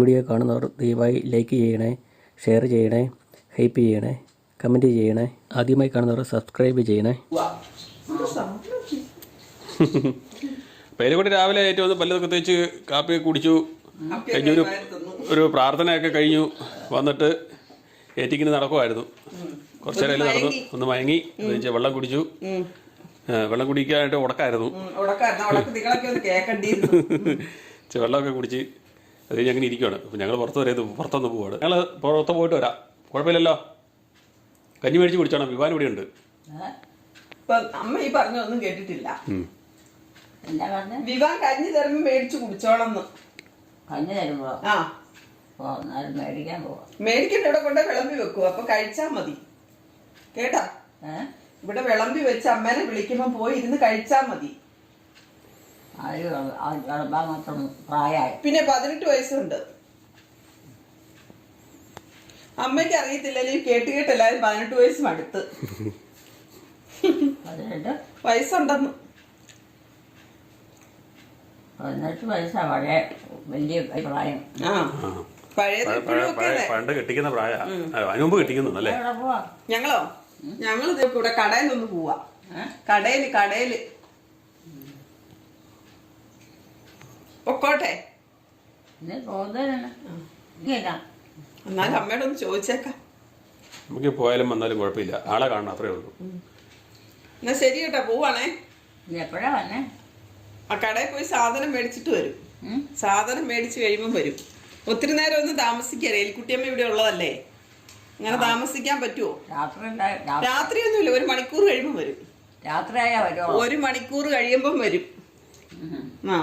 Video കാണുന്നവർ ദയവായി like ചെയ്യണേ, ഷെയർ ചെയ്യണേ, ഹൈപ്പ് ചെയ്യണേ, കമൻറ്റ് ചെയ്യണേ. ആദ്യമായി കാണുന്നവർ സബ്സ്ക്രൈബ് ചെയ്യണേ. പേരുകൂടി രാവിലെ ഏറ്റവും വന്ന് പല്ലതൊക്കെ തേച്ച് കാപ്പി കുടിച്ചു കഴിഞ്ഞൊരു പ്രാർത്ഥനയൊക്കെ കഴിഞ്ഞു വന്നിട്ട് ഏറ്റിക്കിന് നടക്കുമായിരുന്നു. കുറച്ചു നേരം നടന്നു, ഒന്ന് മയങ്ങി, വെള്ളം കുടിച്ചു. വെള്ളം കുടിക്കാനായിട്ട് ഉടക്കായിരുന്നു. വെള്ളമൊക്കെ കുടിച്ച് അത് കഴിഞ്ഞ് അങ്ങനെ ഇരിക്കുകയാണ്. അപ്പം ഞങ്ങൾ പുറത്തൊന്ന് പോവാണ്. ഞങ്ങൾ പുറത്ത് പോയിട്ട് വരാം, കുഴപ്പമില്ലല്ലോ. കഞ്ഞി മേടിച്ച് കുടിച്ചോണം. വിവാൻ ഇവിടെ ഉണ്ട്. അമ്മ ഈ പറഞ്ഞൊന്നും കേട്ടിട്ടില്ല. വിവാൻ കഞ്ഞി തരുമ്പോ മേടിച്ചു കുടിച്ചോണം. കഞ്ഞി തരുമ്പോ മേടിക്കാൻ പോവാ. മേടിക്കണ്ട, ഇവിടെ കൊണ്ട് വിളമ്പി വെക്കൂ, അപ്പൊ കഴിച്ചാ മതി. കേട്ടാ, ഇവിടെ വിളമ്പി വെച്ച് അമ്മേനെ വിളിക്കുമ്പോ പോയി ഇരുന്ന് കഴിച്ചാ മതി. പ്രായമായി പിന്നെ 18 വയസ്സുണ്ട്. അമ്മയ്ക്ക് അറിയത്തില്ലല്ലോ, കേട്ട് എല്ലാരും 18 വയസ്സും അടുത്ത് 18 വയസ്സുണ്ടെന്ന്. 18 വയസ്സാ പഴയ വലിയ പ്രായം. പണ്ട് കെട്ടിക്കുന്ന പ്രായ, അതിന് മുമ്പ് കെട്ടിക്കുന്നു അല്ലേ? ഞങ്ങള് ഇവിടെ കടയിൽ നിന്ന് പോവാ. കടയില് പൊക്കോട്ടെ. എന്നാലും അമ്മയോട് ഒന്ന് ചോദിച്ചേക്കാം. നമുക്ക് പോയാലും വന്നാലും കുഴപ്പമില്ല, ആളെ കാണണം, അത്രേ ഉള്ളൂ. എന്നാ ശരി കേട്ടോ, പോവാണേ. എപ്പോഴാ വന്നേ? ആ കടയിൽ പോയി സാധനം മേടിച്ചിട്ട് വരും. സാധനം മേടിച്ച് കഴിയുമ്പം വരും. ഒത്തിരി നേരം ഒന്നും താമസിക്കാറ്. എലിക്കുട്ടിയമ്മ ഇവിടെ ഉള്ളതല്ലേ, അങ്ങനെ താമസിക്കാൻ പറ്റുമോ? രാത്രിയൊന്നുമില്ല, 1 മണിക്കൂർ കഴിയുമ്പം വരും. രാത്രിയായാ വരുമോ? 1 മണിക്കൂർ കഴിയുമ്പം വരും. ആ,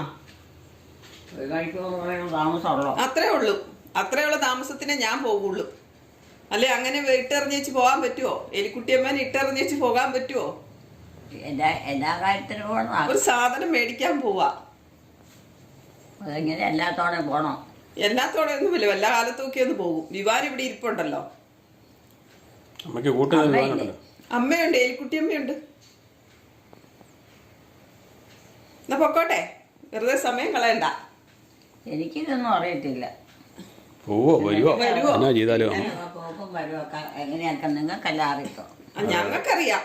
1 മണിക്കൂർ താമസമുള്ളൂ. അത്രേ ഉള്ള താമസത്തിനെ ഞാൻ പോകുള്ളൂ. അല്ലെ അങ്ങനെ ഇട്ടെറിഞ്ഞേച്ച് പോകാൻ പറ്റുമോ? എലിക്കുട്ടിയമ്മേനെ ഇട്ടെറിഞ്ഞേച്ച് പോകാൻ പറ്റുമോ? എല്ലാ കാര്യത്തിനും പോകണം. ഒരു സാധനം മേടിക്കാൻ പോവാ. അതെങ്ങനെ എല്ലാത്തോടെ പോണോ? എല്ലാത്തോടെ ഒന്നുമില്ല, എല്ലാ കാലത്തൊക്കെ ഒന്ന് പോകും. വിവാൻ ഇവിടെ ഇരിപ്പുണ്ടല്ലോ. അമ്മയുണ്ട്, എലിക്കുട്ടിയമ്മയുണ്ട്. എന്നാ പൊക്കോട്ടെ, വെറുതെ സമയം കളയണ്ട. എനിക്കിതൊന്നും അറിയത്തില്ല. വരുവോ? പോക്കും വരുവൊക്കെ എങ്ങനെയൊക്കെ നിങ്ങൾക്കെല്ലാം അറിയിക്കോ? ഞങ്ങൾക്കറിയാം.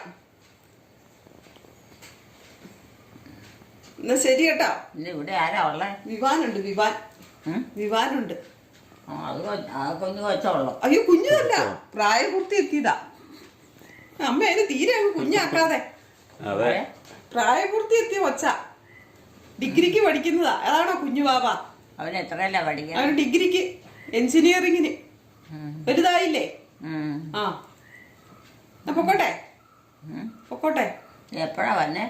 എന്നാ ശരി കേട്ടോ. ഇവിടെ ആരാ ഉള്ളേ? വിവാനുണ്ട്. വിവാനുണ്ട്. അത് കുഞ്ഞു കൊച്ചുള്ളൂ. അയ്യോ, കുഞ്ഞതല്ല, പ്രായപൂർത്തി എത്തിയതാ. അമ്മ അതിന് തീരെ അങ്ങ് കുഞ്ഞാക്കാതെ. പ്രായപൂർത്തി എത്തിയ കൊച്ച, ഡിഗ്രിക്ക് പഠിക്കുന്നതാ. അതാണോ കുഞ്ഞു ബാബ? അവൻ എത്രയല്ല പഠിക്കുക? അവന് ഡിഗ്രിക്ക് എഞ്ചിനീയറിങ്ങിന്. വലുതായില്ലേ? ആ, പൊക്കോട്ടെ. എപ്പോഴാ വന്നേ?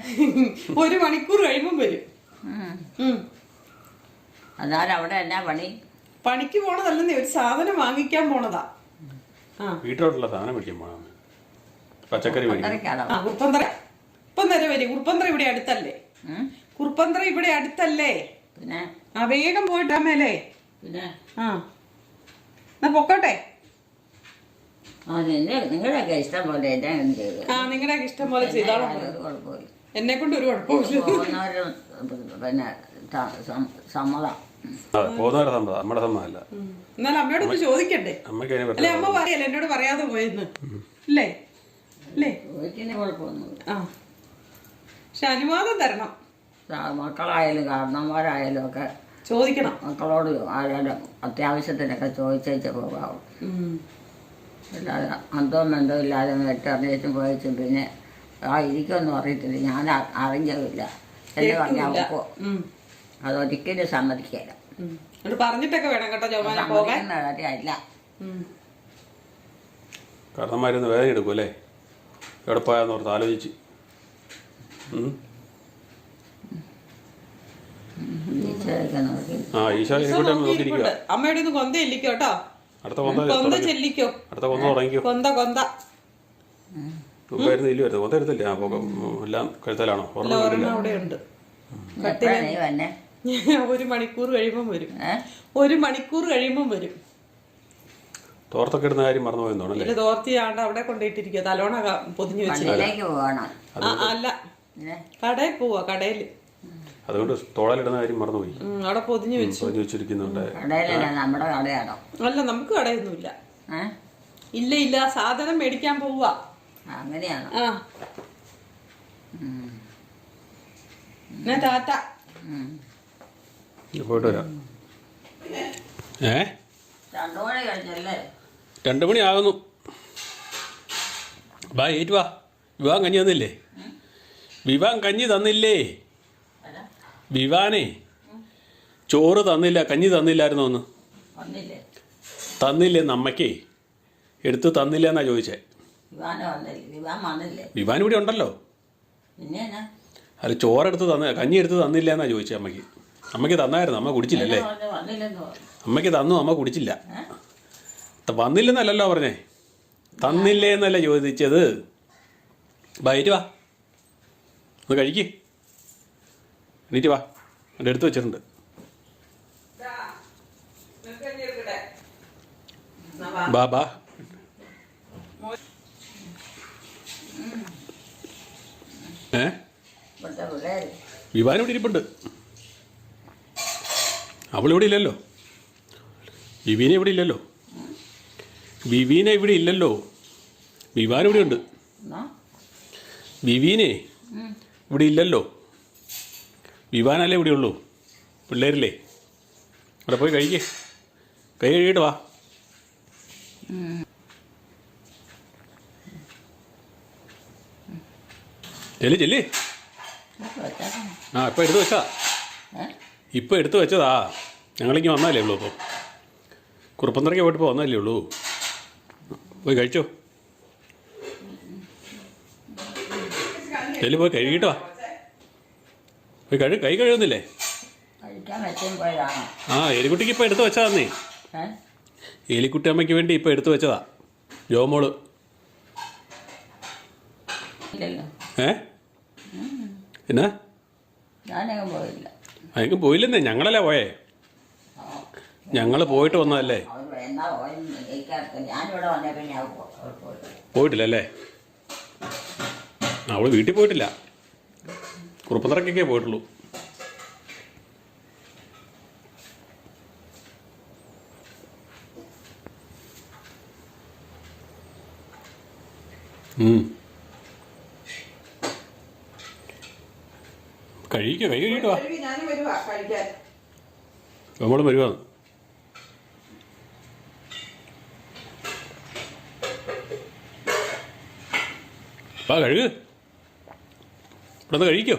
1 മണിക്കൂർ കഴിയുമ്പം വരും. എന്നാലും അവിടെ എന്നാ പണി? പണിക്ക് പോണതല്ലെന്നേ, ഒരു സാധനം വാങ്ങിക്കാൻ പോണതാ. വീട്ടിലോട്ടുള്ള സാധനം മേടിക്കാൻ പോണം. പച്ചക്കറി കുറുപ്പന്തറ വരി. കുറുപ്പന്തറ ഇവിടെ അടുത്തല്ലേ? കുറുപ്പന്തറ ഇവിടെ അടുത്തല്ലേ? പിന്നെ വേഗം പോയിട്ടാ മേലേ. പിന്നെ എന്നാ പൊക്കോട്ടെ. നിങ്ങളുടെയൊക്കെ ഇഷ്ടം പോലെ നിങ്ങളുടെയൊക്കെ ഇഷ്ടം പോലെ ചെയ്താലും എന്നെ കൊണ്ട് ഒരു കുഴപ്പമില്ല. പിന്നെ സമ്മതം. നമ്മുടെ സമ്മതമല്ല. എന്നാലും അമ്മയോടൊന്ന് ചോദിക്കണ്ടേ? അല്ലെ, അമ്മ പറയല്ലേ എന്നോട് പറയാതെ പോയെന്ന്? അല്ലേ? കുഴപ്പമൊന്നുമില്ല. പക്ഷെ അനുവാദം തരണം. മക്കളായാലും കാരണന്മാരായാലും ഒക്കെ ചോദിക്കണം. മക്കളോട് ആരാലും അത്യാവശ്യത്തിനൊക്കെ ചോദിച്ചേച്ച് പോകാവും. അല്ലാതെ എന്തോ ഇല്ലാതെ വെട്ടറിഞ്ഞേച്ചും പോയച്ചും പിന്നെ ഇരിക്കുമെന്നും അറിയത്തില്ല, ഞാൻ അറിഞ്ഞതുമില്ല എന്ന് പറഞ്ഞാൽ അതൊരിക്കലും സമ്മതിക്കില്ല. പറഞ്ഞിട്ടൊക്കെ വേണം കേട്ടോ ജോമാനെ പോകാൻ. കാര്യമില്ല. കാരണന്മാരൊന്ന് വേദന എടുക്കൂല്ലേ, എവിടെ പോയാന്ന് ഓർത്ത് ആലോചിച്ച്. അമ്മയുടെ ഒന്ന് കൊന്ത ചെല്ലിക്കോ കേട്ടോ. കൊന്ത ചെല്ലിക്കോ. കൊന്ത എടുത്തില്ല, എല്ലാം കഴുത്തലാണോ? അവിടെ ഉണ്ട്. 1 മണിക്കൂർ കഴിയുമ്പം വരും. 1 മണിക്കൂർ കഴിയുമ്പം വരും. തോർത്തൊക്കെ ഇടുന്ന കാര്യം മറന്നു പോയെന്നോണല്ലേ? തോർത്തി ആണ്ട് അവിടെ കൊണ്ടിട്ടിരിക്കുക, തലോണ പൊതിഞ്ഞു വെച്ചിട്ട്. അല്ല, കടയിൽ പോവാ. കടയില് അതുകൊണ്ട് തോളലിടുന്ന കാര്യം മറന്നുപോയി. അവിടെ പൊതിഞ്ഞു വെച്ചു. പൊതിഞ്ഞു വെച്ചിരിക്കുന്നുണ്ട്. കടയിലല്ല, നമ്മുടെ കടയാണോ? അല്ല, നമുക്ക് കടയൊന്നുമില്ല. ഏ? ഇല്ല ഇല്ല, സാധനം മേടിക്കാൻ പോവുക. അങ്ങനെയാണോ? ആ ഞാൻ ടാറ്റ. പോയിട്ട് വരാം. 2 മണി കഴിഞ്ഞല്ലേ? 2 മണി ആകുന്നു. ബാ ഏറ്റു വാ. വിവാൻ കഞ്ഞി തന്നില്ലേ? വിവാൻ കഞ്ഞി തന്നില്ലേ? വിവാനേ ചോറ് തന്നില്ല, കഞ്ഞി തന്നില്ലായിരുന്നോ? ഒന്ന് വന്നില്ലേ? തന്നില്ലേ? നമ്മക്കേ എടുത്ത് തന്നില്ല എന്നാ ചോദിച്ചേ. വിവാനം വന്നില്ലേ? വിവാൻ വന്നില്ലേ? വിവാൻ ഇവിടെ ഉണ്ടല്ലോ. പിന്നെ എന്നാ? അത് ചോറെടുത്ത് കഞ്ഞി എടുത്ത് തന്നില്ല എന്നാ ചോദിച്ചേ. അമ്മയ്ക്ക് തന്നായിരുന്നു, അമ്മ കുടിച്ചില്ലല്ലേ? വന്നില്ലെന്ന് പറഞ്ഞു. അമ്മയ്ക്ക് തന്നു, അമ്മ കുടിച്ചില്ല. വന്നില്ലെന്നല്ലല്ലോ പറഞ്ഞേ, തന്നില്ലേ എന്നല്ല ചോദിച്ചത്. ബൈറ്റ് വാ, ഒന്ന് കഴിക്ക്. എണീറ്റ് വാ, എൻ്റെ എടുത്ത് വെച്ചിട്ടുണ്ട്. ബാ ബാ. ഇവിടുത്തെ പിള്ളേർ വിവാൻ ഇവിടെ ഇരിപ്പുണ്ട്. അവളിവിടെ ഇല്ലല്ലോ. വിവീന ഇവിടെ ഇല്ലല്ലോ. വിവീന ഇവിടെ ഇല്ലല്ലോ. വിവാൻ ഇവിടെ ഉണ്ട്. വിവീനെ ഇവിടെ ഇല്ലല്ലോ. വിവാനല്ലേ ഇവിടെ ഉള്ളൂ. പിള്ളേരില്ലേ? അവിടെ പോയി കഴിക്കേ. കൈ കഴുകിയിട്ട് വാ. ചെല്ലി. ആ, ഇപ്പം എടുത്ത് വെച്ചതാ. ഇപ്പം എടുത്ത് വെച്ചതാ. ഞങ്ങളിങ്ങ് വന്നാലേ ഉള്ളൂ. ഇപ്പോൾ കുറുപ്പന്തറയ്ക്ക് പോയിട്ട് വന്നാലേ ഉള്ളൂ. പോയി കഴിച്ചോ. ചെല്ലി പോയി കഴുകിയിട്ട് വാ. പോയി കൈ കഴുകുന്നില്ലേ? ആ, എലിക്കുട്ടിക്ക് ഇപ്പം എടുത്ത് വെച്ചതാന്നേ. എലിക്കുട്ടി അമ്മയ്ക്ക് വേണ്ടി ഇപ്പം എടുത്ത് വെച്ചതാ ജോമോള്. എന്നാ? അതിനും പോയില്ലെന്നേ. ഞങ്ങളല്ലേ പോയേ. ഞങ്ങൾ പോയിട്ട് വന്നതല്ലേ. പോയിട്ടില്ലല്ലേ? അവള് വീട്ടിൽ പോയിട്ടില്ല. കുറുപ്പന്തറയ്ക്കൊക്കെ പോയിട്ടുള്ളൂ. കൈ കഴുകിയിട്ട് വാ. നമ്മളും വരുവാന്ന്. വാ, കഴുകു. ഇവിടെ നിന്ന് കഴിക്കോ.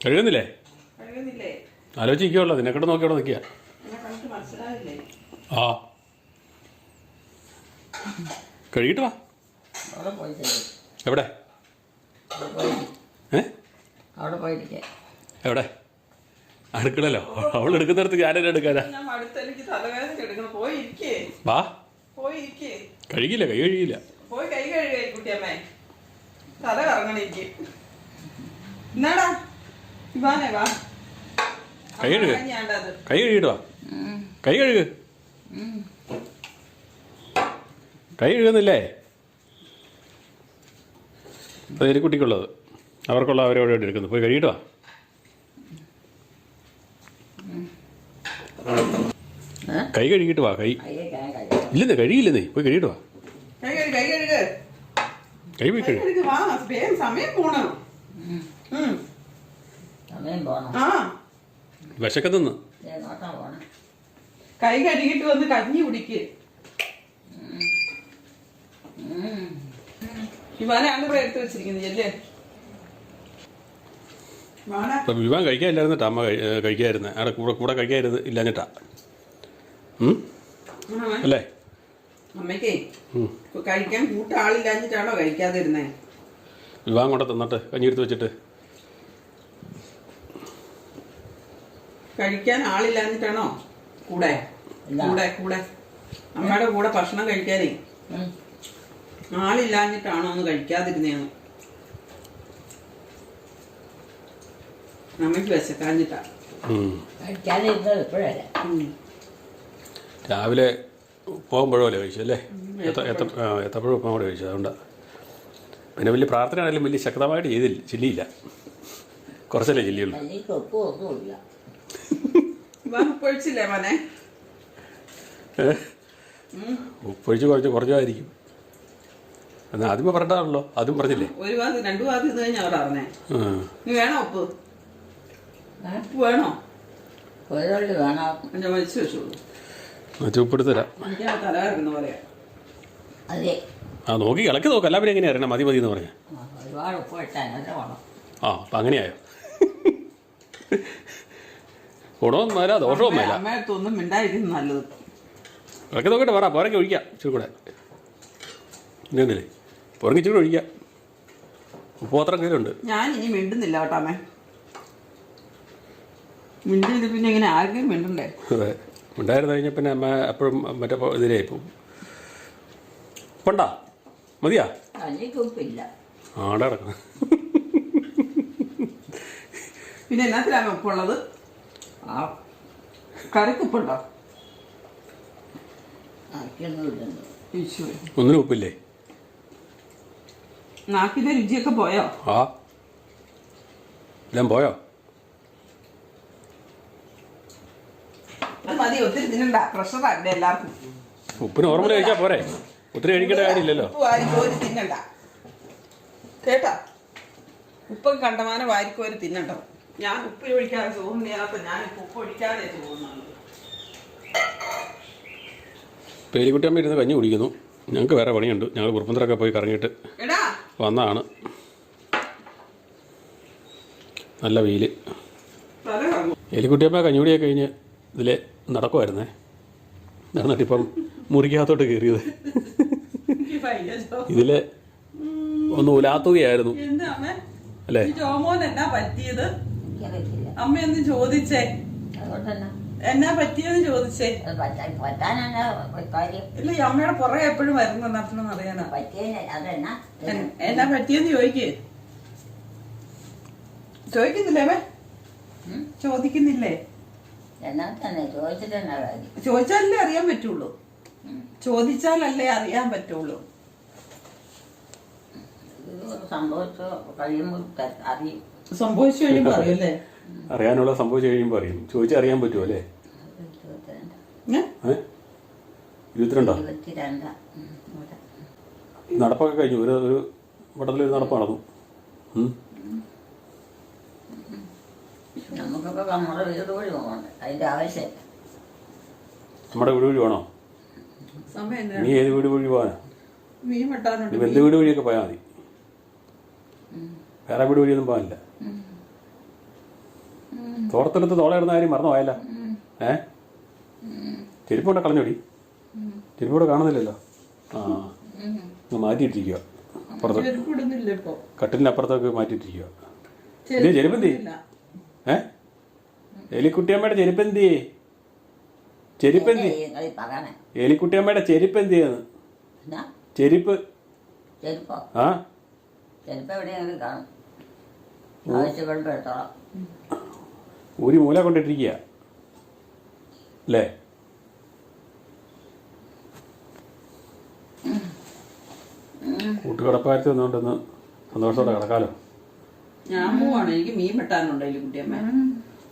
കഴുകുന്നില്ലേ? ആലോചിക്കുള്ളൂ. നിന്നെക്കൊണ്ട് നോക്കിയോടെ നിൽക്കുക. ആ, കഴുകിയിട്ട് വാ. എവിടെ? എവിടെ? അടുക്കളല്ലോ. അവൾ എടുക്കുന്നിടത്ത് ഞാനെന്നെ എടുക്കാനാ. വാ. കഴുകില്ല, കൈ കഴുകിയില്ല. തല കറങ്ങണിക്ക്. എന്നാടാ ഇവാനേ വാ. കൈ കഴുക. കൈ കഴുകിയിട്ട് വാ. കൈ കഴുക. കൈ കഴുകുന്നില്ലേ? അത് എലിക്കുട്ടിക്കുള്ളത്. അവർക്കുള്ള അവരോട് എടുക്കുന്നു. പോയി കഴുകിയിട്ട് വാ. കൈ കഴുകിയിട്ട് വാ. കൈ ഇല്ലെന്നേ, കഴിയില്ലെന്നേ. പോയി കഴുകിയിട്ട് വാ. കൈ പോയി കഴുകി. വിശക്കത്തുനിന്ന് കൈ കഴുകിട്ട് വന്ന് കഞ്ഞി കുടിക്ക്. ഇവാനാണ് ഇവിടെ എടുത്ത് വെച്ചിരിക്കുന്നത്. അല്ലേ? വിവാൻ കഴിക്കാനില്ലായിരുന്നിട്ടാ അമ്മ കഴിക്കാതിരുന്നത്. അവിടെ കൂടെ കഴിക്കാതിരുന്നത് ഇല്ലാഞ്ഞിട്ടാ അല്ലേ? അമ്മയ്ക്കേ കഴിക്കാൻ കൂട്ടാളില്ലാഞ്ഞിട്ടാണോ കഴിക്കാതിരുന്നേ? വിവാൻ കൊണ്ട് തന്നിട്ട് കഞ്ഞി എടുത്ത് വെച്ചിട്ട്. കഴിക്കാൻ ആളില്ലാഞ്ഞിട്ടാണോ? കൂടെ കൂടെ കൂടെ അമ്മയുടെ കൂടെ ഭക്ഷണം കഴിക്കാനേ ആളില്ലാഞ്ഞിട്ടാണോ ഒന്ന് കഴിക്കാതിരുന്നേന്ന്? അമ്മയ്ക്ക് വിശക്കാഞ്ഞിട്ടാ. രാവിലെ ഉപ്പും പഴമല്ലേ കഴിച്ചു അല്ലേ? ഏത്തപ്പഴം ഉപ്പും കൂടെ കഴിച്ചു. അതുകൊണ്ടാണ്. പിന്നെ വലിയ പ്രാർത്ഥനയാണെങ്കിലും വലിയ ശക്തമായിട്ട് ചെല്ലിയില്ല, കുറച്ചല്ലേ ചെല്ലിയുള്ളൂ. എനിക്ക് ഒപ്പുമൊന്നുമില്ല. ഉപ്പൊഴിച്ചില്ലേ മോനെ? ഉപ്പൊഴിച്ച് കുറച്ചായിരിക്കും. എന്നാൽ ആദ്യമേ പറഞ്ഞാണല്ലോ, അതും പറഞ്ഞില്ലേ? ഒരു വാതി 2 വാതി ഇത് കഴിഞ്ഞാ പറഞ്ഞേ. നീ വേണോ ഉപ്പ്? ഉപ്പ് വേണോ? ഒരു വേണം. ഞാൻ വലിച്ചു വെച്ചോളൂ. ഉപ്പെടുത്ത് തരാം. എനിക്ക് തല കറങ്ങുന്ന പോലെയാ. അതെ, നോക്കി ഇളക്കി നോക്കാം. എല്ലാവരും എങ്ങനെയാ അറിയണം മതി എന്ന് പറഞ്ഞാൽ? ഒരുപാട് ഉപ്പ് ഇട്ടാൽ വേണം. അപ്പം അങ്ങനെയായോ? ഗുണമൊന്നും മേല ദോഷവും മേല. അമ്മയടുത്തൊന്നും മിണ്ടായിരിക്കും നല്ലത്. ഇളക്കി നോക്കിയിട്ട് പറ, പോരൊക്കെ ഒഴിക്കാം ഇച്ചിരി കൂടെ. ഇല്ലേ പുറങ്ങി ഇച്ചിരി കൂടെ ഒഴിക്കാം. ഉപ്പുപാത്രം കയ്യിലുണ്ട്. ഞാൻ ഇനി മിണ്ടുന്നില്ല കേട്ടോ അമ്മേ. മിണ്ടില്ല പിന്നെ ഇങ്ങനെ ആർക്കും മിണ്ടണ്ടേ? അതെ, ഉണ്ടായിരുന്നു കഴിഞ്ഞാൽ പിന്നെ അമ്മ എപ്പോഴും മറ്റേ ഇതിലായി പോകും. ഉപ്പണ്ടാ? മതിയാ? എനിക്ക് ഉപ്പില്ല. ആടെ കിടക്കണം. പിന്നെ എന്നാത്തിലാണ് ഉപ്പുള്ളത്? കറിക്കുപ്പുണ്ടോ? ഒന്നിനും ഉപ്പില്ലേ? നാക്കിന്റെ രുചിയൊക്കെ പോയോ? എല്ലാം പോയോ? മതി, ഒത്തിരി തിന്നണ്ട. പ്രഷറാ ഇവിടെ എല്ലാവർക്കും. ഉപ്പിന് ഓർമ്മ കഴിച്ചാൽ പോരെ, ഒത്തിരി കഴിക്കേണ്ട കാര്യമില്ലല്ലോ. ഉപ്പ് വാരിക്കോരി തിന്നണ്ട കേട്ടാ. ഉപ്പൊക്കെ കണ്ടമാനം വാരിക്കോരി തിന്നണ്ട. ഞാൻ ഉപ്പ് ഒഴിക്കാതെ ചോറുന്നില്ലാത്ത ഞാനിപ്പോൾ ഉപ്പ് ഒഴിക്കാതെ ചോറുന്നുണ്ട്. പേലിക്കുട്ടിയമ്മ ഇരുന്ന് കഞ്ഞി കുടിക്കുന്നു. ഞങ്ങൾക്ക് വേറെ പണിയുണ്ട്. ഞങ്ങൾ കുറുപ്പന്തറൊക്കെ പോയി കറങ്ങിയിട്ട് വന്നതാണ്. നല്ല വെയിൽ. എലിക്കുട്ടിയമ്മ കഞ്ഞികുടിയൊക്കെ കഴിഞ്ഞ് ഇതിലെ നടക്കുമായിരുന്നേ. നടന്നിട്ടിപ്പം മുറിക്കകത്തോട്ട് കയറിയത്. ഇതിലെ ഒന്ന് ഉലാത്തുകയായിരുന്നു അല്ലേ? ജോമോൻ എന്നാ പറ്റിയത്? അമ്മയൊന്ന് ചോദിച്ചേ, എന്നാ പറ്റിയെന്ന് ചോദിച്ചേ. ഇല്ല, ഈ അമ്മയുടെ പുറകെ എപ്പോഴും വരുന്ന നടത്തണം അറിയാനാ. എന്നാ പറ്റിയെന്ന് ചോദിക്കുന്നില്ലേ അമ്മേ? ചോദിക്കുന്നില്ലേ? ചോദിച്ചാലല്ലേ അറിയാൻ പറ്റുള്ളൂ. ചോദിച്ചാലല്ലേ അറിയാൻ പറ്റുള്ളൂ. സംഭവിച്ചു കഴിയുമ്പോ അറിയല്ലേ? അറിയാനുള്ള സംഭവിച്ചു കഴിയുമ്പോൾ അറിയും. ചോദിച്ചാൽ അറിയാൻ പറ്റുമോ അല്ലേ? 22 നടപ്പൊക്കെ കഴിഞ്ഞു. ഒരു വട്ടത്തിലൊരു നടപ്പ് നടന്നു. നമുക്കൊക്കെ നമ്മുടെ വീട് വഴി പോകണം, അതിന്റെ ആവശ്യം. നമ്മുടെ വീട് വഴി വേണോ? നീ ഏത് വീട് വഴി പോകാനാ? മീൻ വെട്ടാനുണ്ട്. ബന്ധു വീട് വഴിയൊക്കെ പോയാൽ മതി. വേറെ വീട് വഴിയൊന്നും പോകാനില്ല. തോർത്തെടുത്ത് തോളയിടുന്ന കാര്യം മറന്നു പോയല്ല. ചെരുപ്പോടെ കളഞ്ഞോടി. ചെരുപ്പോടെ കാണുന്നില്ലല്ലോ. മാറ്റിയിട്ടിരിക്കുക അപ്പുറത്ത്, കട്ടിലിന്റെ അപ്പുറത്തൊക്കെ മാറ്റിയിട്ടിരിക്കുക. ഇതേ ചെരുപ്പന്തി എലിക്കുട്ടിയമ്മയുടെ ചെരുപ്പന്തി. ചെരുപ്പന്തി എലിക്കുട്ടിയമ്മയുടെ ചെരുപ്പന്തിയാണ്. ചെരുപ്പ് ഒരു മൂല കൊണ്ടിട്ടിരിക്കുക അല്ലേ? കൂട്ടുകടപ്പാരത്തിൽ വന്നുകൊണ്ടൊന്ന് സന്തോഷത്തോടെ കിടക്കാലോ. ഞാൻ പോവാണ്. എനിക്ക് മീൻ വെട്ടാനുണ്ട് എലിക്കുട്ടിയമ്മ.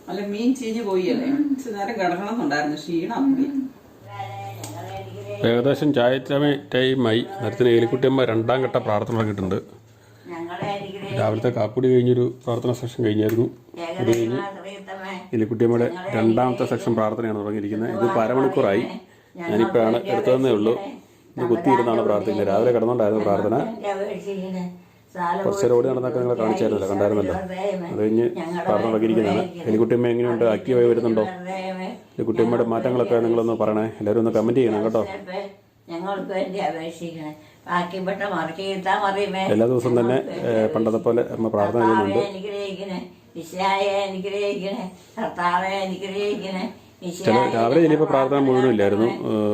അല്ല, മീൻ ചീഞ്ഞ് പോയല്ലേ. നേരം കിടക്കണമെന്നുണ്ടായിരുന്നു. ക്ഷീണം. ഏകദേശം ചായ ടൈമായി. നേരത്തിന് എലിക്കുട്ടിയമ്മ 2ാം ഘട്ട പ്രാർത്ഥന തുടങ്ങിയിട്ടുണ്ട്. രാവിലത്തെ കാപ്പിടി കഴിഞ്ഞൊരു പ്രാർത്ഥന സെക്ഷൻ കഴിഞ്ഞായിരുന്നു. അത് കഴിഞ്ഞ് എലിക്കുട്ടിയമ്മയുടെ 2ാമത്തെ സെക്ഷൻ പ്രാർത്ഥനയാണ് തുടങ്ങിയിരിക്കുന്നത്. ഇതിപ്പോൾ അരമണിക്കൂറായി. ഞാനിപ്പോഴാണ് എടുത്തതെന്നേ ഉള്ളൂ. ഇത് കുത്തിയിരുന്നാണ് പ്രാർത്ഥിക്കുന്നത്. രാവിലെ കിടന്നുകൊണ്ടായിരുന്നു പ്രാർത്ഥന. കുറച്ച് ഓടി നടന്നൊക്കെ നിങ്ങളെ കാണിച്ചായിരുന്നല്ലോ, കണ്ടായിരുന്നല്ലോ. അത് കഴിഞ്ഞ് പ്രാർത്ഥന തുടങ്ങിയിരിക്കുന്നതാണ്. എലിക്കുട്ടിയമ്മ എങ്ങനെയുണ്ട്? ആക്റ്റീവായി വരുന്നുണ്ടോ? എലിക്കുട്ടിയമ്മയുടെ മാറ്റങ്ങളൊക്കെ നിങ്ങളൊന്ന് പറയണേ. എല്ലാവരും ഒന്ന് കമന്റ് ചെയ്യണം കേട്ടോ. ഞങ്ങൾക്ക് വേണ്ടി അപേക്ഷിക്കണേ. ബാക്കിപ്പെട്ട മറിച്ചാ മറിയുമേ. എല്ലാ ദിവസവും തന്നെ പണ്ടത്തെ പോലെ അമ്മ പ്രാർത്ഥന ചെയ്യുന്നുണ്ട്. അനുഗ്രഹിക്കണേ. വിശായെ അനുഗ്രഹിക്കണേ. കർത്താവെ അനുഗ്രഹിക്കണേ. ചില രാവിലെ ചെല്ലുമ്പോൾ പ്രാർത്ഥന മുഴുവനും ഇല്ലായിരുന്നു,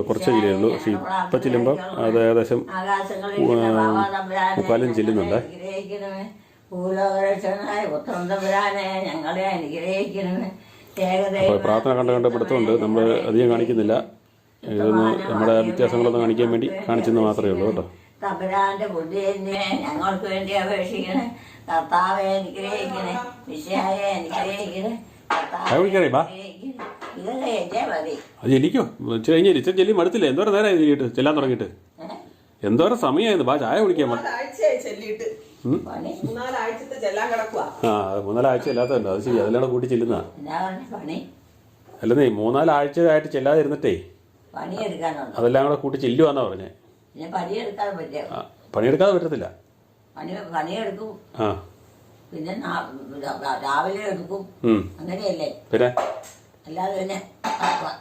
കുറച്ചേ ചെല്ലുള്ളൂ. പക്ഷെ ഇപ്പം ചെല്ലുമ്പോൾ അത് ഏകദേശം 3/4 ചെല്ലുന്നുണ്ട്. അപ്പോൾ പ്രാർത്ഥന കണ്ട് പിടുത്തമുണ്ട്. നമ്മൾ അധികം കാണിക്കുന്നില്ല. ഇതൊന്ന് നമ്മുടെ വ്യത്യാസങ്ങളൊന്ന് കാണിക്കാൻ വേണ്ടി കാണിച്ചെന്ന് മാത്രമേ ഉള്ളൂ കേട്ടോ. തമ്പുരാന്റെ ബുദ്ധി തന്നെ ഞങ്ങൾക്ക് വേണ്ടി അപേക്ഷിക്കണേ. കർത്താവെ അനുഗ്രഹിക്കണേ. വിശയായ അനുഗ്രഹിക്കണേ. ഇതല്ലേ എന്നെ മതി. അത് എനിക്കോ കഴിഞ്ഞില്ല ഇച്ചിരി ചെല്ലി മടുത്തില്ലേ? എന്തോരം നേരം ചെല്ലിയിട്ട് ചെല്ലാൻ തുടങ്ങിയിട്ട് എന്തോരം സമയമായിരുന്നു. ബാ ചായ കുടിക്കാൻ ആഴ്ചയായി ചെല്ലിയിട്ട്. പണി 3-4 ആഴ്ചത്തെ ചെല്ലാൻ കിടക്കുക. ആ 3-4 ആഴ്ച ചെല്ലാത്തല്ലോ. അത് ശരി, അതിലാണ് കൂട്ടി ചെല്ലുന്ന. എന്നാ പറഞ്ഞ പണി അല്ലെന്നേ 3-4 ആഴ്ചയായിട്ട് ചെല്ലാതിരുന്നിട്ടേ പണിയെടുക്കാനുണ്ടോ? അതെല്ലാം കൂടെ കൂട്ടി ചെല്ലുവാന്നാ പറഞ്ഞേ. പിന്നെ പണിയെടുക്കാൻ പറ്റിയ പണിയെടുക്കാതെ പറ്റത്തില്ല. പണിയെടുക്കും. ആ പിന്നെ രാവിലെ എടുക്കും. അങ്ങനെയല്ലേ? പിന്നെ അല്ലാതെ പിന്നെ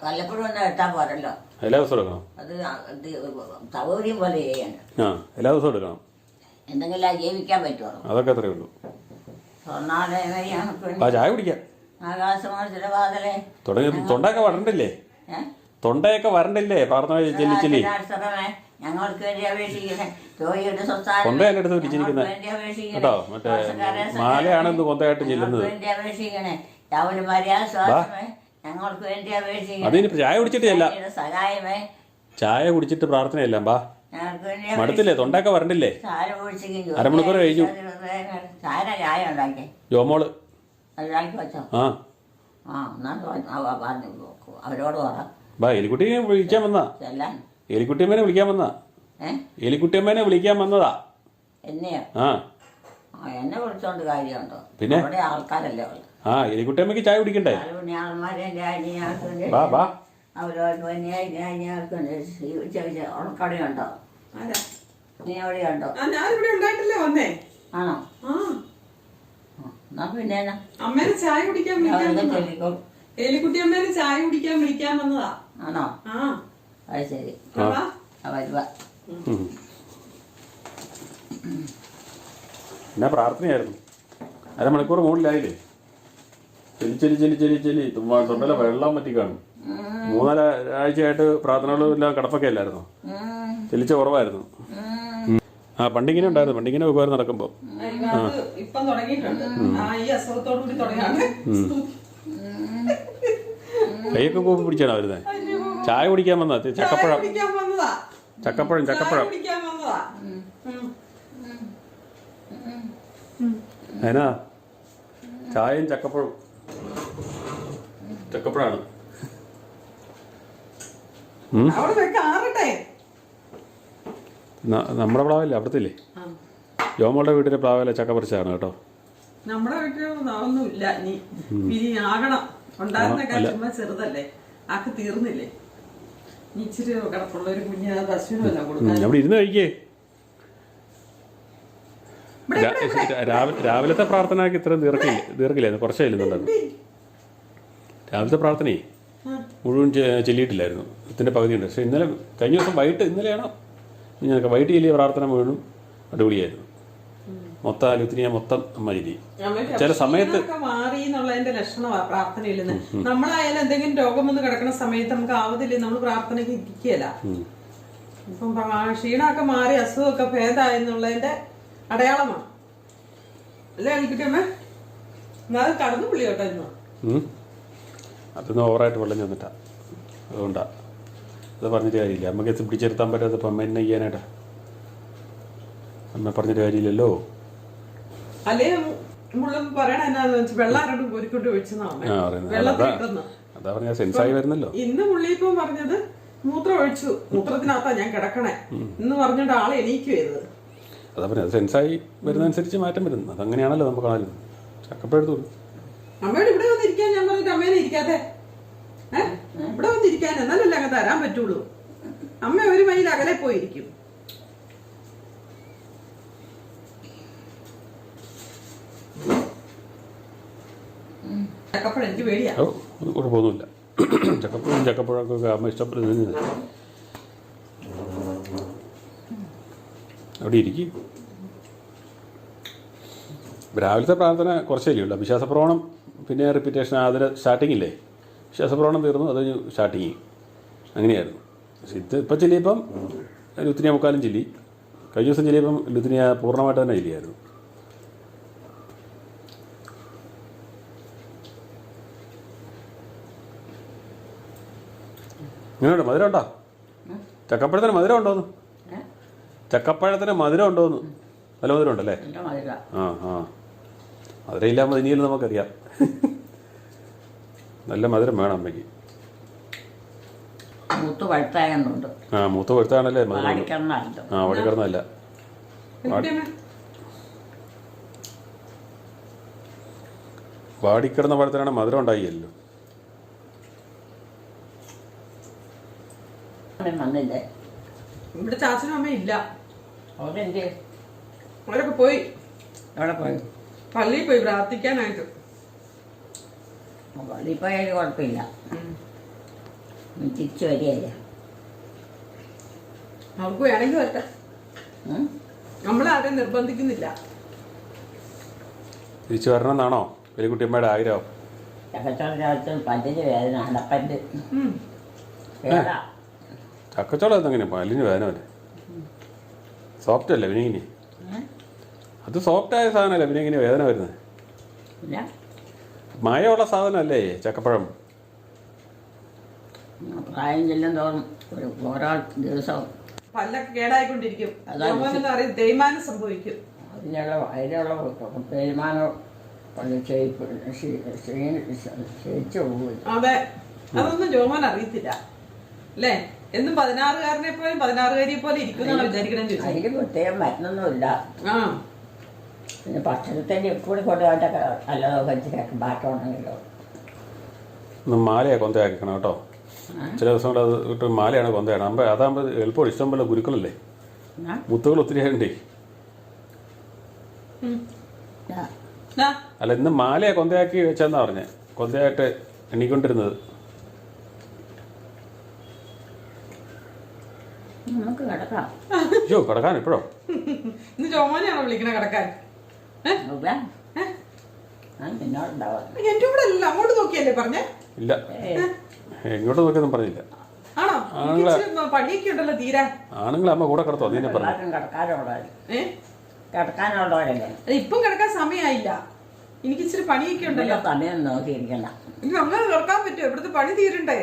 വല്ലപ്പോഴും ഒന്നും എടുത്താൽ പോരല്ലോ. എല്ലാ ദിവസവും എടുക്കണം. അത് സൗകര്യം പോലെ ചെയ്യണം. ആ എല്ലാ ദിവസവും എടുക്കണം. എന്തെങ്കിലും ജീവിക്കാൻ പറ്റുമോ? അതൊക്കെ അത്രയേ ഉള്ളൂ. ആ ചായ കുടിക്കാം. ആകാശമാനത്തിന്റെ വാതലേ തുടങ്ങി. തൊണ്ടയൊക്കെ വരണ്ടില്ലേ? തൊണ്ടയൊക്കെ വരണ്ടില്ലേ? പ്രാർത്ഥന ചെല്ലിച്ചില്ലേ? ഞങ്ങൾക്ക് വേണ്ടി അപേക്ഷിക്കണേ. രോഗിയുടെ സംസ്ഥാനം കൊന്തയല്ല എടുത്ത് പിടിച്ചിരിക്കുന്നത് കേട്ടോ. മറ്റേ മാലയാണെന്ന് കൊന്തയായിട്ട് ചെല്ലുന്നത്. വേണ്ടി അപേക്ഷിക്കണേ. രാവിലെ മര്യാദ ഞങ്ങൾക്ക് വേണ്ടി അപേക്ഷിക്കണേ. അതിന് ചായ കുടിച്ചിട്ടേ അല്ല, സഹായമേ. ചായ കുടിച്ചിട്ട് പ്രാർത്ഥനയല്ല. ബാ ഞങ്ങൾക്ക് വേണ്ടി മടുത്തില്ലേ? തൊണ്ടയൊക്കെ വരണ്ടില്ലേ? ചായ കുടിച്ചെങ്കിൽ അരമണിക്കൂർ കഴിഞ്ഞു. ചായ ഉണ്ടാക്കി ജോമോള് ഉണ്ടാക്കി വെച്ചോ? ആ എന്നാ അവരോട് പറ. ബാ എലിക്കുട്ടിയെ വിളിക്കാൻ വന്നാ. ചെല്ലാൻ എലിക്കുട്ടിയമ്മേനെ വിളിക്കാൻ വന്നാ. എലിക്കുട്ടിയമ്മേനെ വിളിക്കാൻ വന്നതാ. എന്നെയോ? ആ എന്നെ വിളിച്ചോണ്ട് കാര്യമുണ്ടോ? പിന്നെ അവിടെ ആൾക്കാരല്ലേ ഉള്ളത്. ആ എലിക്കുട്ടിയമ്മക്ക് ചായ കുടിക്കണ്ടേ? ബാ ബാ അവരോട് ഉണക്കടയുണ്ടോ? നീ എവിടെയുണ്ടോ? ഞാനിവിടെ ഉണ്ടായിട്ടില്ലേ വന്നേ. ആണോ? എന്നാ പിന്നെ അമ്മേനെ ചായ കുടിക്കാൻ ചെല്ലിക്കോ. എലിക്കുട്ടി അമ്മേനെ ചായ കുടിക്കാൻ വിളിക്കാൻ വന്നതാ. ആണോ? ആ അത് ശരി. വരുക. എന്നാ പ്രാർത്ഥനയായിരുന്നു. അരമണിക്കൂർ മുകളിലായില്ലേ? ചെല്ലി തൊണ്ടല വെള്ളം പറ്റി കാണും. 3-4 ആഴ്ചയായിട്ട് പ്രാർത്ഥനകളും എല്ലാം കിടപ്പൊക്കെ അല്ലായിരുന്നു. ചെല്ലിച്ച കുറവായിരുന്നു. ആ പണ്ടിങ്ങനെ ഉണ്ടായിരുന്നു. പണ്ടിങ്ങനെ വെക്കുമായിരുന്നു നടക്കുമ്പോ. ഇപ്പം തുടങ്ങിയിട്ടുണ്ട്. ഈ അസുഖത്തോടു കൂടി തുടങ്ങിയാണ്. കൈയൊക്കെ കൂപ്പി പിടിച്ചാണോ വരുന്നത്? ചായ കുടിക്കാൻ വന്നാ. ചക്കപ്പഴം അതിനാ ചായയും ചക്കപ്പഴം. ചക്കപ്പഴാണ്. നമ്മുടെ പ്ലാവല്ലേ? അവിടത്തെ ഇല്ലേ? ജോമോളുടെ വീട്ടിലെ പ്ലാവല്ലേ? ചക്ക പറിച്ചാണ് കേട്ടോ. നമ്മുടെ വീട്ടിൽ ഒന്നുമില്ല. ഇനി ആകണം. ഉണ്ടായിരുന്ന ചുമ്മാ ചെറുതല്ലേ, ആക്ക് തീർന്നില്ലേ? ഇച്ചിരി കിടപ്പുള്ള ഒരു കുഞ്ഞ് പശുവിനല്ല കൊടുക്കാൻ. അവിടെ ഇരുന്ന് കഴിക്കേ. രാവിലത്തെ പ്രാർത്ഥനയ്ക്ക് ഇത്രയും ദീർഘില്ലായിരുന്നു. കുറച്ചേ ചെല്ലുന്നുണ്ടായിരുന്നു. രാവിലത്തെ പ്രാർത്ഥനയെ മുഴുവൻ ചെല്ലിയിട്ടില്ലായിരുന്നു. ഇതിൻ്റെ പകുതിയുണ്ട്. പക്ഷേ ഇന്നലെ കഴിഞ്ഞ ദിവസം ഇന്നലെയാണോ ഞങ്ങൾക്ക് വൈകിട്ട് ചെല്ലിയ പ്രാർത്ഥന മുഴുവനും അടിപൊളിയായിരുന്നു. മൊത്തം ലുത്തിനിയ മൊത്തം അമ്മ ചെല്ലി. ചില സമയത്ത് മാറി എന്നുള്ളതിന്റെ ലക്ഷണമാണ് പ്രാർത്ഥനയില്ലെന്ന്. നമ്മളായാലും എന്തെങ്കിലും രോഗം വന്ന് കിടക്കുന്ന സമയത്ത് നമുക്ക് ആവതില്ലേ, നമ്മൾ പ്രാർത്ഥനയ്ക്ക് ഇരിക്കുകയല്ല. ഇപ്പം ക്ഷീണമൊക്കെ മാറി അസുഖമൊക്കെ ഭേദമായെന്നുള്ളതിന്റെ അടയാളമാണ് അല്ലേ എനിക്കിട്ടമ്മ? എന്നാൽ കടന്നു പുള്ളി കേട്ടോ ഇന്ന്. അതൊന്നും ഓവറായിട്ട് വെള്ളം ചെന്നിട്ടാ. അതുകൊണ്ടാ. അത് പറഞ്ഞിട്ട് കാര്യമില്ല. അമ്മക്ക് പിടിച്ചെടുത്താൻ പറ്റാത്തപ്പോൾ അമ്മ എന്നെ ചെയ്യാനായിട്ടാ. അമ്മ പറഞ്ഞിട്ട് കാര്യമില്ലല്ലോ. അല്ലേ പറയണ എന്നാന്ന് വെച്ചാൽ വെള്ളം ആരോടും ഒരുക്കൊണ്ട് അതാ പറഞ്ഞ സെൻസായി വരുന്നല്ലോ. ഇന്ന് പുള്ളിയിപ്പം പറഞ്ഞത് മൂത്രം ഒഴിച്ചു, മൂത്രത്തിനകത്താ ഞാൻ കിടക്കണേ എന്ന് പറഞ്ഞിട്ട് ആളെ എണീക്കു ചെയ്തത്. അതാ പറഞ്ഞത് സെൻസായി വരുന്നതനുസരിച്ച് മാറ്റം വരുന്നു. അതങ്ങനെയാണല്ലോ നമുക്ക് കാണുന്നത്. ചക്കപ്പഴത്തോളൂ. അമ്മയോട് ഇവിടെ വന്നിരിക്കാൻ ഞാൻ പറഞ്ഞിട്ട് അമ്മേനെ ഇരിക്കാതെ ഇവിടെ വന്നിരിക്കാൻ എന്നാലല്ലേ അങ്ങ് തരാൻ പറ്റുള്ളൂ. അമ്മ ഒരു മൈൽ അകലെ പോയിരിക്കും. ചക്കപ്പഴം എനിക്ക് പേടിയാ. കുഴപ്പമൊന്നുമില്ല. ചക്കപ്പഴമൊക്കെ അമ്മ ഇഷ്ടപ്പെടുന്നത്. അവിടെ ഇരിക്കും. രാവിലത്തെ പ്രാർത്ഥന കുറച്ചല്ലേ ഉള്ളൂ. വിശ്വാസപ്രമാണം പിന്നെ റിപ്പീറ്റേഷൻ. അതിന് സ്റ്റാർട്ടിങ് ഇല്ലേ? വിശ്വാസപ്രമാണം തീർന്നു, അത് സ്റ്റാർട്ടിങ് അങ്ങനെയായിരുന്നു. പക്ഷെ ഇപ്പം ചെല്ലിയപ്പം ലുത്തിനിയ മുക്കാലും ചെല്ലി. കഴിഞ്ഞ ദിവസം ചെല്ലിയപ്പം ലുത്തിനിയ പൂർണ്ണമായിട്ട് തന്നെ ചെല്ലിയായിരുന്നു. ഇങ്ങനെയുണ്ട് മധുരം ഉണ്ടോ? ചക്കപ്പഴത്തിന് മധുരം ഉണ്ടോന്ന്? ഏ? ചക്കപ്പഴത്തിന് മധുരം ഉണ്ടോന്ന്? നല്ല മധുരം ഉണ്ടല്ലേ? നല്ല മധുര. ആ ആ മധുരം ഇല്ലാமல் ഇനിയെല്ലാം നമുക്കറിയാം. നല്ല മധുരം വേണം അമ്മയ്ക്ക്. മൂത്ത് പഴുത്തായുണ്ട്. ആ മൂത്ത് കൊടുത്താണല്ലേ മധുരം. വാടിക്കണ്ണല്ലോ. ആ ഓടിക്കിടന്നല്ല. വാടിക്കിടന്ന പഴത്തിനാണ് മധുരം ഉണ്ടായില്ലോ. വന്നില്ലേ? ഇവിടെ ചാച്ചനും അമ്മയും ഇല്ല. അവിടെ എന്ത്? അവരൊക്കെ പോയി. എവിടെ പോയി? പള്ളിയിൽ പോയി പ്രാർത്ഥിക്കാനായിട്ട്. പള്ളിയിൽ പോയാലും കുഴപ്പമില്ല. തിരിച്ചു വരികയല്ലേ. അവർക്ക് വേണമെങ്കിൽ വരട്ടെ. നമ്മളാരെയും നിർബന്ധിക്കുന്നില്ല. തിരിച്ചു വരണം എന്നാണോ വലിയകുട്ടിയമ്മയുടെ ആഗ്രഹം? ചക്കച്ചോളത്തിൽ പല്ലിന് വേദന, അടപ്പല്ല് വേദന. ചക്കച്ചോളം എന്തെങ്ങനെ പല്ലിന് വേദന അല്ലേ? സോഫ്റ്റ് അല്ലേ പിന്നെ ഇങ്ങനെ? അത് സോഫ്റ്റായ സാധനമല്ലേ പിന്നെ ഇങ്ങനെ വേദന വരുന്നത്? പിന്നെ മയമുള്ള സാധനമല്ലേ ചക്കപ്പഴം? പ്രായം ചെല്ലും തോറും ഓരോ ദിവസവും പല്ലൊക്കെ കേടായിക്കൊണ്ടിരിക്കും. അതാണ് അറിയാം, തേയ്മാനം സംഭവിക്കും. അതിനുള്ള തീരുമാനം ക്ഷയിച്ചു പോകും. അതെ, അതൊന്നും ജോമോൻ അറിയത്തില്ല അല്ലേ? എന്നും 16-കാരനെ പോലും 16-കാരിയെ പോലെ ഇരിക്കുന്നതാണ് വിചാരിക്കണം. അതിന് പ്രത്യേകം മരുന്നൊന്നുമില്ല. ആ പിന്നെ ഭക്ഷണത്തിൻ്റെ കൂടി കൊണ്ടുപോയിട്ടൊക്കെ നല്ലതൊക്കെ വെച്ചിട്ട് ബാറ്റം ഉണ്ടെങ്കിലോ. ഒന്ന് മാലയാണ് കൊന്തയാക്കണം കേട്ടോ. ചില ദിവസങ്ങൾ അത് ഇട്ട് മാലയാണ് കൊന്തയാണ്. അതാകുമ്പോൾ എളുപ്പം ഇഷ്ടം പോലെ ഗുരുക്കളല്ലേ, മുത്തുകൾ ഒത്തിരി ആയതുകൊണ്ടേ. അല്ല ഇന്ന് മാലയെ കൊന്തയാക്കി വെച്ചെന്നാ പറഞ്ഞേ, കൊന്തയായിട്ട് എണ്ണിക്കൊണ്ടിരുന്നത്. നമുക്ക് കിടക്കാം. അയ്യോ കിടക്കാൻ ഇപ്പോഴോ? ഇന്ന് ജോമോനെയാണോ വിളിക്കണ കിടക്കാൻ? നിന്നോടുണ്ടാവാം. എന്റെ കൂടെ അല്ല, അങ്ങോട്ട് നോക്കിയല്ലേ പറഞ്ഞേ? ഇല്ല, എങ്ങോട്ട് നോക്കിയൊന്നും പറഞ്ഞില്ല. ആണോ? പണിയൊക്കെ ഉണ്ടല്ലോ തീരാൻ. ആണുങ്ങളെ അമ്മ കൂടെ കിടത്തോ? അതിനെ പറഞ്ഞു കിടക്കാനുള്ളവരല്ലേ. ഇപ്പം കിടക്കാൻ സമയമായില്ല, എനിക്ക് ഇച്ചിരി പണിയൊക്കെ ഉണ്ടല്ലോ. സമയം നോക്കിയിരിക്കണ്ട. ഇനി അങ്ങനെ കിടക്കാൻ പറ്റുമോ? ഇവിടുത്തെ പണി തീരണ്ടേ?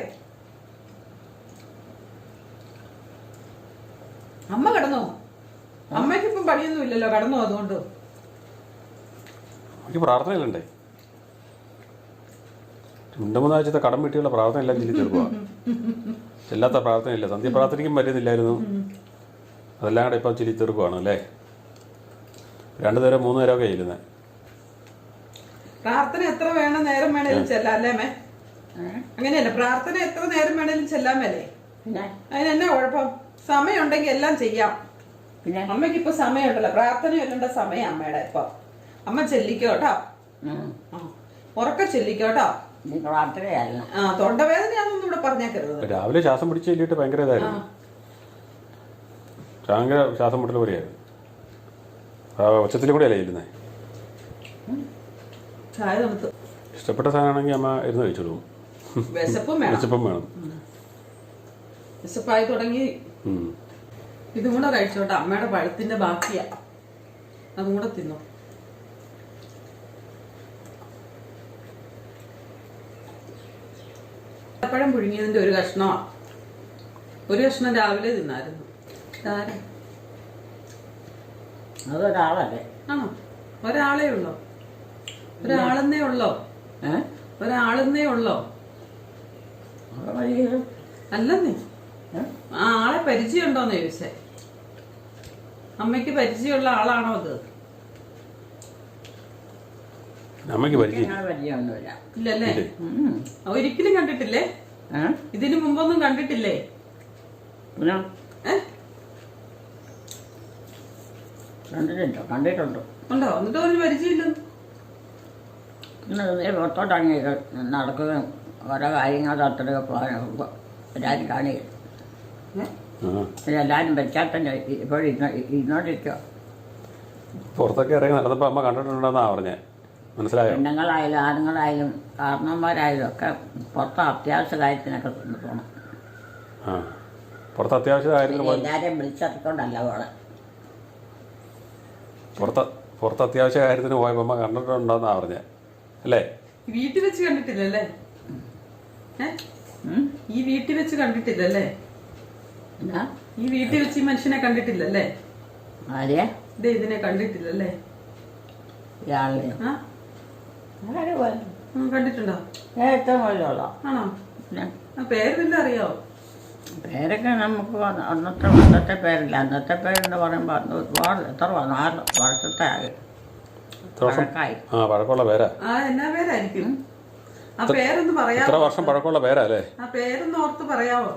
അമ്മ കിടന്നോ? അമ്മയ്ക്ക് ഇപ്പം പണിയൊന്നും ഇല്ലല്ലോ, കിടന്നോ? അതുകൊണ്ട് എനിക്ക് പ്രാർത്ഥനയിലുണ്ടേ. 2-3 ആഴ്ചത്തെ കടം വീട്ടിയുള്ള പ്രാർത്ഥന എല്ലാം ചെല്ലി തീർക്കുക. ചെല്ലാത്ത പ്രാർത്ഥനയില്ല. സന്ധ്യ പ്രാർത്ഥനയ്ക്കും പറ്റുന്നില്ലായിരുന്നു. അതെല്ലാം കൂടെ ഇപ്പം ചെല്ലി തീർക്കുവാണ് അല്ലേ. 2 നേരം 3 നേരമൊക്കെ ചെല്ലുന്നത്. പ്രാർത്ഥന എത്ര വേണം നേരം വേണേലും ചെല്ലാം അല്ലേ മേ? അങ്ങനെയല്ല, പ്രാർത്ഥന എത്ര നേരം വേണേലും ചെല്ലാൻ മേലേ? അതിനെന്നാ കുഴപ്പം? സമയം ഉണ്ടെങ്കിൽ എല്ലാം ചെയ്യാം. അമ്മയ്ക്ക് ഇപ്പൊ സമയമുണ്ടല്ലോ, പ്രാർത്ഥന ചൊല്ലേണ്ട സമയം അമ്മയുടെ. ഇപ്പൊ അമ്മ ചെല്ലിക്കോട്ടോ, ഉറക്ക ചെല്ലിക്കോട്ടോ. ആ തൊണ്ടവേദനയാണെന്നൊന്നും ഇവിടെ പറഞ്ഞേക്കരുത്. രാവിലെ ശ്വാസം പിടിച്ച് ചെല്ലിയിട്ട് ഭയങ്കര ഇതായിരുന്നു, ഭയങ്കര ശ്വാസം മുട്ടൽ പോലെയായിരുന്നു. ഉച്ചത്തിലും കൂടെ അല്ലേ ചെല്ലുന്നത്. ചായ തണുത്ത് ഇഷ്ടപ്പെട്ട സാധനമാണെങ്കിൽ അമ്മ ഇരുന്ന് കഴിച്ചോളൂ. വിശപ്പും വേണം. വിശപ്പായി തുടങ്ങി. ഇതും കൂടെ കഴിച്ചോട്ടെ, അമ്മയുടെ പഴത്തിന്റെ ബാക്കിയാ, അതും കൂടെ തിന്നു. പഴം പുഴുങ്ങിയതിന്റെ ഒരു കഷ്ണമാ. ഒരു കഷ്ണം രാവിലെ തിന്നായിരുന്നു. അതൊരാളല്ലേ? ആണോ? ഒരാളേ ഉള്ളോ? ഒരാളെന്നേ ഉള്ളോ? ഒരാളെന്നേ ഉള്ളോ? അല്ലെന്നേ, ആ ആളെ പരിചയമുണ്ടോന്ന് ചോദിച്ചേ. അമ്മയ്ക്ക് പരിചയമുള്ള ആളാണോ അത്? അമ്മയ്ക്ക് പരിചയമൊന്നുമില്ല. ഇല്ലല്ലേ? ഒരിക്കലും കണ്ടിട്ടില്ലേ? ഇതിനു മുമ്പൊന്നും കണ്ടിട്ടില്ലേ? കണ്ടിട്ടുണ്ടോ? ഉണ്ടോ? എന്നിട്ട് ഒരു പരിചയമില്ലെന്ന്. പുറത്തോട്ടങ്ങി നടക്കുകയും ഓരോ കാര്യങ്ങൾ അത്രയൊക്കെ പോകാൻ എല്ലാവരും കാണുക. എല്ലാവരും പശ്ചാത്തലം ഇപ്പോഴും ഇരുന്നോണ്ടിരിക്കുക. പുറത്തൊക്കെ ഇറങ്ങി നടന്നപ്പോൾ അമ്മ കണ്ടിട്ടുണ്ടെന്നാ പറഞ്ഞേ. മനസ്സിലായോ? പെണ്ണുങ്ങളായാലും ആണുങ്ങളായാലും കാരണന്മാരായാലും ഒക്കെ പുറത്ത് അത്യാവശ്യ കാര്യത്തിനൊക്കെ പോകണം. പുറത്ത് അത്യാവശ്യ കാര്യത്തിന് എല്ലാവരെയും വിളിച്ചിറക്കൊണ്ടല്ല പോളെ. പുറത്ത് അത്യാവശ്യ കാര്യത്തിന് പോയപ്പോൾ അമ്മ കണ്ടിട്ടുണ്ടെന്നാ പറഞ്ഞേ അല്ലേ? വീട്ടിൽ വെച്ച് കണ്ടിട്ടില്ലല്ലേ? ഈ വീട്ടിൽ വെച്ച് കണ്ടിട്ടില്ലല്ലേ? എന്നാ ഈ വീട്ടിൽ വെച്ച് ഈ മനുഷ്യനെ കണ്ടിട്ടില്ലല്ലേ? ആരെയാ? ഇതിനെ കണ്ടിട്ടില്ലല്ലേ? ഇയാളെ ആ ആരെ പോയി? കണ്ടിട്ടുണ്ടോ? ഏറ്റവും വലിയുള്ള ആണോ? പിന്നെ ആ പേരെല്ലാം അറിയാവോ? പേരൊക്കെ നമുക്ക് അന്നത്തെ പേരില്ല. അന്നത്തെ പേരെന്ന് പറയുമ്പോൾ ഒരുപാട് എത്ര 4 വർഷത്തെ ആയി. പഴക്കമായി. ആ പഴക്കമുള്ള പേരാ. ആ എന്നാ പേരായിരിക്കും? ആ പേരൊന്ന് പറയാവോ? ഇത്ര വർഷം പഴക്കമുള്ള പേരാ അല്ലേ? ആ പേരൊന്ന് ഓർത്ത് പറയാവോ?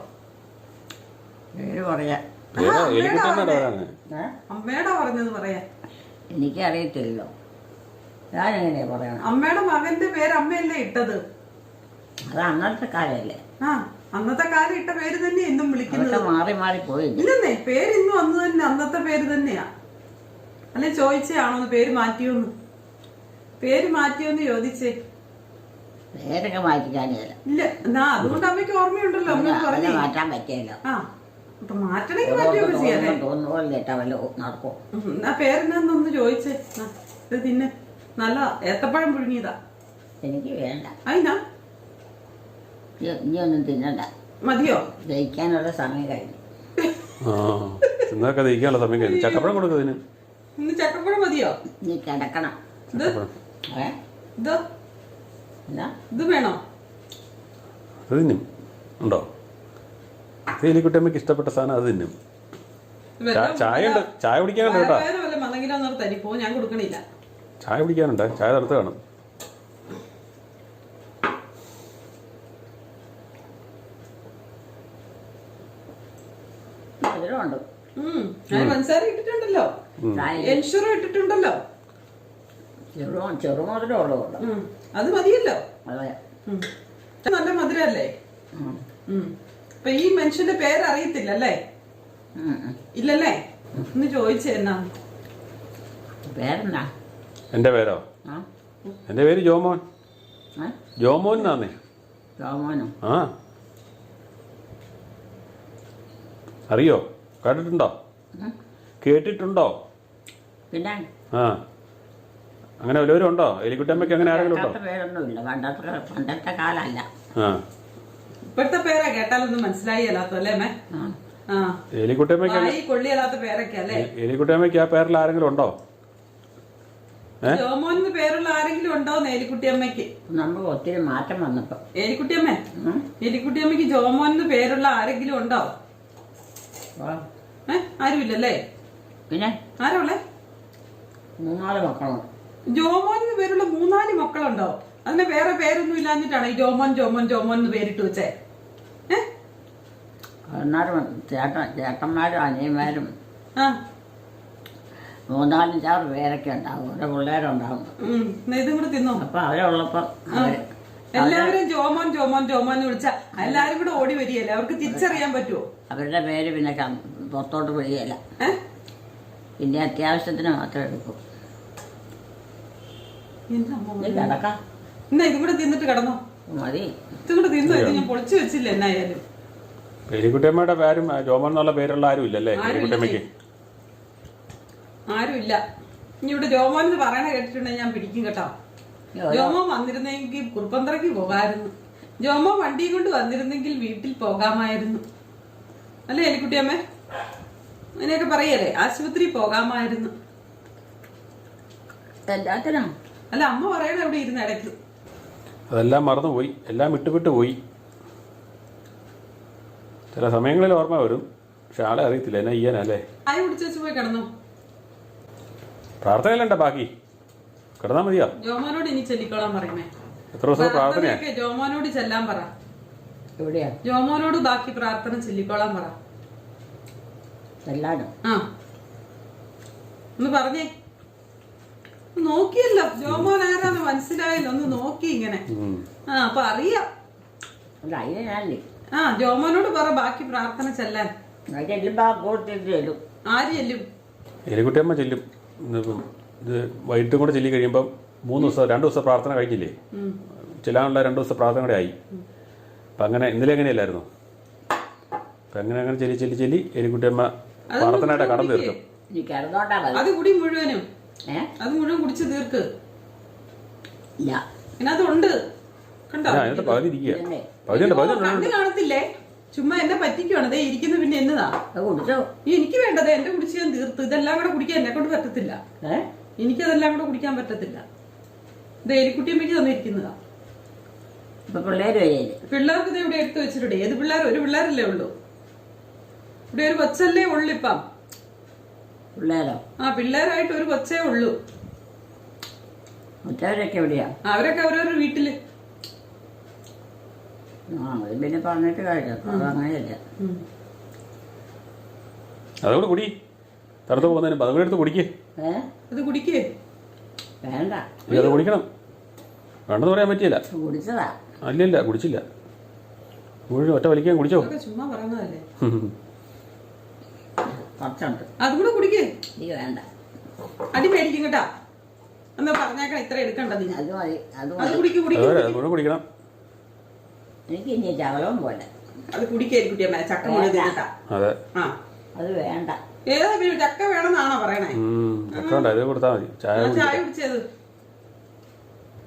പേര് പറയാ. എലിക്കുട്ടിയമ്മയുടെ പേരാണ്. അമ്മയുടെ പറഞ്ഞത് പറയാ. എനിക്കറിയത്തില്ലല്ലോ, ഞാനെങ്ങനെയാ പറയണം? അമ്മയുടെ മകന്റെ പേര് അമ്മയല്ലേ ഇട്ടത്? അത് അന്നത്തെ കാലല്ലേ. ആ അന്നത്തെ കാലം ഇട്ട പേര് തന്നെ ഇന്നും വിളിക്കുന്നത്. അതൊക്കെ മാറി മാറി പോയില്ലേ? ഇല്ലെന്നേ, പേര് ഇന്നും അന്ന് തന്നെ അന്നത്തെ പേര് തന്നെയാ. അല്ലെ ചോദിച്ചാണോന്ന് പേര് മാറ്റിയോന്ന്? പേര് മാറ്റിയോന്ന് ചോദിച്ചേ. പേരൊക്കെ മാറ്റിക്കാനില്ല. ഇല്ല എന്നാ അതുകൊണ്ട് അമ്മയ്ക്ക് ഓർമ്മയുണ്ടല്ലോ. അമ്മ പറഞ്ഞു മാറ്റാൻ പറ്റിയല്ലോ. ആ അപ്പൊ മാറ്റണമെങ്കിൽ മാറ്റിയൊക്കെ ചെയ്യാനേ. തോന്നുപോലെ വല്ല നടക്കും. എന്നാ പേരെന്നാന്നൊന്ന് ചോദിച്ചേ. ഇത് തിന്നെ, നല്ല ഏത്തപ്പഴം പുഴുങ്ങിയതാ. എനിക്ക് വേണ്ട. അതിനാ ഇനി ഒന്നും തിന്നണ്ട. മതിയോ? ദഹിക്കാനുള്ള സമയം കഴിഞ്ഞു. ആ ഇന്നൊക്കെ ദഹിക്കാനുള്ള സമയം കഴിഞ്ഞു. ചക്കപ്പഴം കൊടുക്കുന്നതിന് ഇന്ന് ചക്കപ്പഴം മതിയോ? നീ കിടക്കണം. ഇത് ഏ ഇത് എന്നാ ഇത് വേണോ? അത് തിന്നും ഉണ്ടോ? എലിക്കുട്ടിയമ്മയ്ക്ക് ഇഷ്ടപ്പെട്ട സാധനം അത് തിന്നും. ചായ ഉണ്ട്, ചായ കുടിക്കാനുണ്ട് കേട്ടോ. വല്ല മന്നെങ്കിലോ തരിപ്പോ ഞാൻ കൊടുക്കണില്ല. ചായ കുടിക്കാനുണ്ട്, ചായ തണുത്ത് കാണും. മധുരമുണ്ട്. ഞാൻ പഞ്ചസാര ഇട്ടിട്ടുണ്ടല്ലോ, എൻഷുറും ഇട്ടിട്ടുണ്ടല്ലോ. ചെറുമധുരം ഉള്ളതുകൊണ്ട് അത് മതിയല്ലോ. അതെ, നല്ല മധുരല്ലേ? അപ്പൊ ഈ മനുഷ്യന്റെ പേര് അറിയത്തില്ലല്ലേ? ഇല്ലല്ലേ? ഒന്ന് ചോദിച്ചേ എന്നാ പേരെന്നാ? എൻ്റെ പേരോ? എൻ്റെ പേര് ജോമോൻ. ജോമോൻ എന്നാന്നേ. ജോമോനോ? ആ അറിയോ? കേട്ടിട്ടുണ്ടോ? കേട്ടിട്ടുണ്ടോ? പിന്നെ ആ അങ്ങനെ വല്ലവരും ഉണ്ടോ? എലിക്കുട്ടിയമ്മയ്ക്ക് അങ്ങനെ ആരെങ്കിലും ഉണ്ടോ? പേരൊന്നുമില്ല. പണ്ടത്തെ കാലല്ല. ആ ഇപ്പോഴത്തെ പേരാ കേട്ടാലൊന്നും മനസ്സിലായില്ലാത്ത അല്ലേ മേ? ആ എലിക്കുട്ടിയമ്മയ്ക്ക് കൊള്ളിയല്ലാത്ത പേരൊക്കെ അല്ലേ? എലിക്കുട്ടിയമ്മയ്ക്ക് ആ പേരിൽ ആരെങ്കിലും ഉണ്ടോ? ജോമോന് പേരുള്ള ആരെങ്കിലും ഉണ്ടോ? എലിക്കുട്ടിയമ്മയ്ക്ക് നമുക്ക് ഒത്തിരി മാറ്റം വന്നപ്പോ. എലിക്കുട്ടിയമ്മ, എലിക്കുട്ടിയമ്മയ്ക്ക് ജോമോന് പേരുള്ള ആരെങ്കിലും ഉണ്ടോ? ആരുമില്ലല്ലേ? പിന്നെ ആരോളെ? 3-4 മക്കളുണ്ട്. ജോമോന് പേരുള്ള 3-4 മക്കളുണ്ടോ? അതിന് വേറെ പേരൊന്നും ഇല്ലാഞ്ഞിട്ടാണ് ഈ ജോമോൻ ജോമോൻ ജോമോൻ എന്ന് പേരിട്ട് വെച്ചേ? എന്നാലും ചേട്ടന്മാരും അനിയന്മാരും ആ 3-4 പേരൊക്കെ ഉണ്ടാവും. ഓരോ പിള്ളേരുണ്ടാവും. ഇതും കൂടെ തിന്നോ? അപ്പൊ അവരുള്ളപ്പോ എല്ലാവരും ജോമോൻ ജോമോൻ ജോമോൻ എന്ന് വിളിച്ചാ എല്ലാരും കൂടെ ഓടി വരികയല്ലേ? അവർക്ക് തിരിച്ചറിയാൻ പറ്റുമോ? അവരുടെ പേര് പിന്നെ പുറത്തോട്ട് വിളിയല്ല. പിന്നെ അത്യാവശ്യത്തിന് മാത്രം എടുക്കും. കിടക്കാം. എന്നാ ഇതും കൂടെ തിന്നിട്ട് കിടന്നോ? മതി. ഇതും കൂടെ തിന്നോ? ഇത് ഞാൻ പൊളിച്ചു വെച്ചില്ല എന്നായാലും. എലിക്കുട്ടിയമ്മയുടെ പേരും ജോമോൻ എന്നുള്ള പേരുള്ള ആരും ഇല്ലല്ലേ എലിക്കുട്ടിയമ്മയ്ക്ക്? ആരുമില്ല. ഇനി ഇവിടെ ജോമോൻ എന്ന് പറയണ കേട്ടിട്ടുണ്ടെങ്കിൽ ഞാൻ പിടിക്കും കേട്ടോ. ജോമോൻ വന്നിരുന്നെങ്കിൽ കുറുപ്പന്തറയ്ക്ക് പോകാമായിരുന്നു. ജോമോൻ വണ്ടിയും കൊണ്ട് വന്നിരുന്നെങ്കിൽ വീട്ടിൽ പോകാമായിരുന്നു അല്ലേ എലിക്കുട്ടിയമ്മേ? അങ്ങനെയൊക്കെ പറയല്ലേ? ആശുപത്രി പോകാമായിരുന്നു. എല്ലാത്തിനും അല്ല അമ്മ പറയണ ഇവിടെ ഇരുന്ന് ഇടയ്ക്ക്. അതെല്ലാം മറന്നുപോയി, എല്ലാം വിട്ടുവിട്ട് പോയി. ചില സമയങ്ങളിൽ ഓർമ്മ വരും, പക്ഷെ ആളെ അറിയത്തില്ല എന്നാ ചെയ്യാനല്ലേ. ആയി പിടിച്ചു വെച്ച് പോയി കിടന്നോ? പ്രാർത്ഥനയല്ലേ ബാക്കി? കിടന്നാ മതിയോ? ജോമോനോട് ഇനി ചെല്ലിക്കോളാൻ പറയുമേ. എത്ര ദിവസം പ്രാർത്ഥനയാ? ജോമോനോട് ചെല്ലാൻ പറ. എവിടെയാ? ജോമോനോട് ബാക്കി പ്രാർത്ഥന ചെല്ലിക്കോളാൻ പറ. എല്ലാരും ആ ഒന്ന് പറഞ്ഞേ. നോക്കിയല്ലോ ജോമോൻ ആരാന്ന് മനസ്സിലായല്ലോ. ഒന്ന് നോക്കി ഇങ്ങനെ. ആ അപ്പൊ അറിയാം. അതിന് ഞാനില്ലേ. ആ ജോമോനോട് പറ ബാക്കി പ്രാർത്ഥന ചെല്ലാൻ. ചെല്ലും. ആര് ചെല്ലും? എലിക്കുട്ടിയമ്മ ചെല്ലും. ഇത് വൈകിട്ടും കൂടെ ചെല്ലി കഴിയുമ്പം 2 ദിവസം പ്രാർത്ഥന കഴിഞ്ഞില്ലേ? ചെല്ലാനുള്ള 2 ദിവസം പ്രാർത്ഥന കൂടെ ആയി. അപ്പം അങ്ങനെ ഇന്നലെ എങ്ങനെയല്ലായിരുന്നു? അപ്പം അങ്ങനെ ചെല്ലി എലിക്കുട്ടിയമ്മ പ്രാർത്ഥനയുടെ കടന്നു തീർക്കും. അത് കുടി മുഴുവനും. അത് മുഴുവൻ കുടിച്ച് തീർക്ക്. ഇല്ല ഇതിനകത്തുണ്ട്. കണ്ടോ അതിനകത്ത് പകുതി ഇരിക്കുക. ഇല്ലേ? പകുതി ഉണ്ട്, പകുതി ഉണ്ട്. കണ്ണ് കാണത്തില്ലേ? ചുമ്മാ എന്നെ പറ്റിക്കുവാണ്. ദേ ഇരിക്കുന്നു. പിന്നെ എന്നതാ അത് കുടിച്ചോ? എനിക്ക് വേണ്ടത് എന്റെ കുടിച്ച് ഞാൻ തീർത്ത്. ഇതെല്ലാം കൂടെ കുടിക്കാൻ എന്നെ കൊണ്ട് പറ്റത്തില്ല. എനിക്കതെല്ലാം കൂടെ കുടിക്കാൻ പറ്റത്തില്ല. ഇത് എലിക്കുട്ടിയമ്മയ്ക്ക് തന്നിരിക്കുന്നതാ. ഇപ്പൊ പിള്ളേര് വരികയില്ല. പിള്ളേർക്ക് ഇത് ഇവിടെ എടുത്തു വെച്ചിട്ടുണ്ട്. ഏത് പിള്ളേർ? ഒരു പിള്ളേരല്ലേ ഉള്ളൂ. ഇവിടെ ഒരു കൊച്ചല്ലേ ഉള്ളു ഇപ്പം. പിള്ളേരോ? ആ പിള്ളേരായിട്ട് ഒരു കൊച്ചേ ഉള്ളൂ. മറ്റവരൊക്കെ എവിടെയാ? അവരൊക്കെ അവരവരുടെ വീട്ടില്. അത് പിന്നെ പറഞ്ഞിട്ട് കാര്യം. അത് അങ്ങനെയല്ല. അതുകൂടെ കുടി. തണുത്ത് പോകുന്നതിന് അതുകൂടെ എടുത്ത് കുടിക്കേ. അത് കുടിക്കേ. വേണ്ട, അത് കുടിക്കണം. വേണ്ടെന്ന് പറയാൻ പറ്റിയില്ല. കുടിച്ചതാ. അല്ലല്ല, കുടിച്ചില്ല. മുഴുവൻ ഒറ്റ വലിക്കാൻ കുടിച്ചോ? അതൊക്കെ ചുമ്മാ പറയുന്നതല്ലേ. കുറച്ചുണ്ട്. അതുകൂടെ കുടിക്കേ. നീ വേണ്ട. അടി മേടിക്കും കേട്ടാ. എന്നാ പറഞ്ഞേക്കാം ഇത്ര എടുക്കണ്ടത്. അത് മതി. അത് അത് മതി. കുടിക്കും കുടിക്കും. അതെ, അതുകൂടെ കുടിക്കണം. എനിക്ക് ഇനി ചവലവും പോലെ. അത് കുടിക്കേ കുട്ടിയമ്മ. ചക്ക മുഴുവൻ കേട്ടാ. അതെ. ആ അത് വേണ്ട. ഏതാ പിന്നെ ചക്ക വേണമെന്നാണോ പറയണേ? ചക്ക ഉണ്ട്, അത് കൊടുത്താൽ മതി. ചായ കുടി. ചായ കുടിച്ചത്.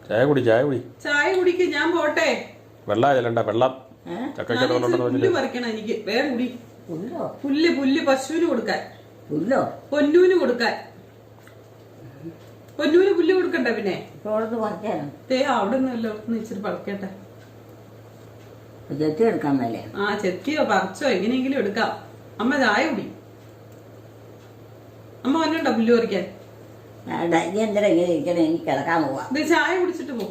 ചായ കുടി, ചായ കുടി. ചായ കുടിക്ക്. ഞാൻ പോട്ടെ. വെള്ളം ചെല്ലണ്ട, വെള്ളം. ചക്കയ്ക്ക് പുല്ല് പറഞ്ഞില്ലേ? പറിക്കണം എനിക്ക്. വേഗം കുടി. പുല്ലോ? പുല്ല് പശുവിന് കൊടുക്കാൻ. പുല്ലോ? പൊന്നൂന് കൊടുക്കാൻ. പൊന്നൂന് പുല്ല് കൊടുക്കണ്ടേ പിന്നെ? ഇപ്പൊ അവിടുന്ന് പറിക്കാനോ? അവിടെ നിന്നല്ലോ ഇച്ചിരി പറിക്കട്ടെ. ചെത്തി എടുക്കാൻ മേലെ? ആ ചെത്തിയോ പറിച്ചോ എങ്ങനെയെങ്കിലും എടുക്കാം. അമ്മ ചായ കുടി. അമ്മ വന്നുണ്ടോ പുല്ല് പറിക്കാൻ? വേണ്ട. ഇനി എന്തിനാ ഇങ്ങനെ ഇരിക്കണേ? എനിക്ക് കിടക്കാൻ പോവാ. ഇത് ചായ കുടിച്ചിട്ട് പോ.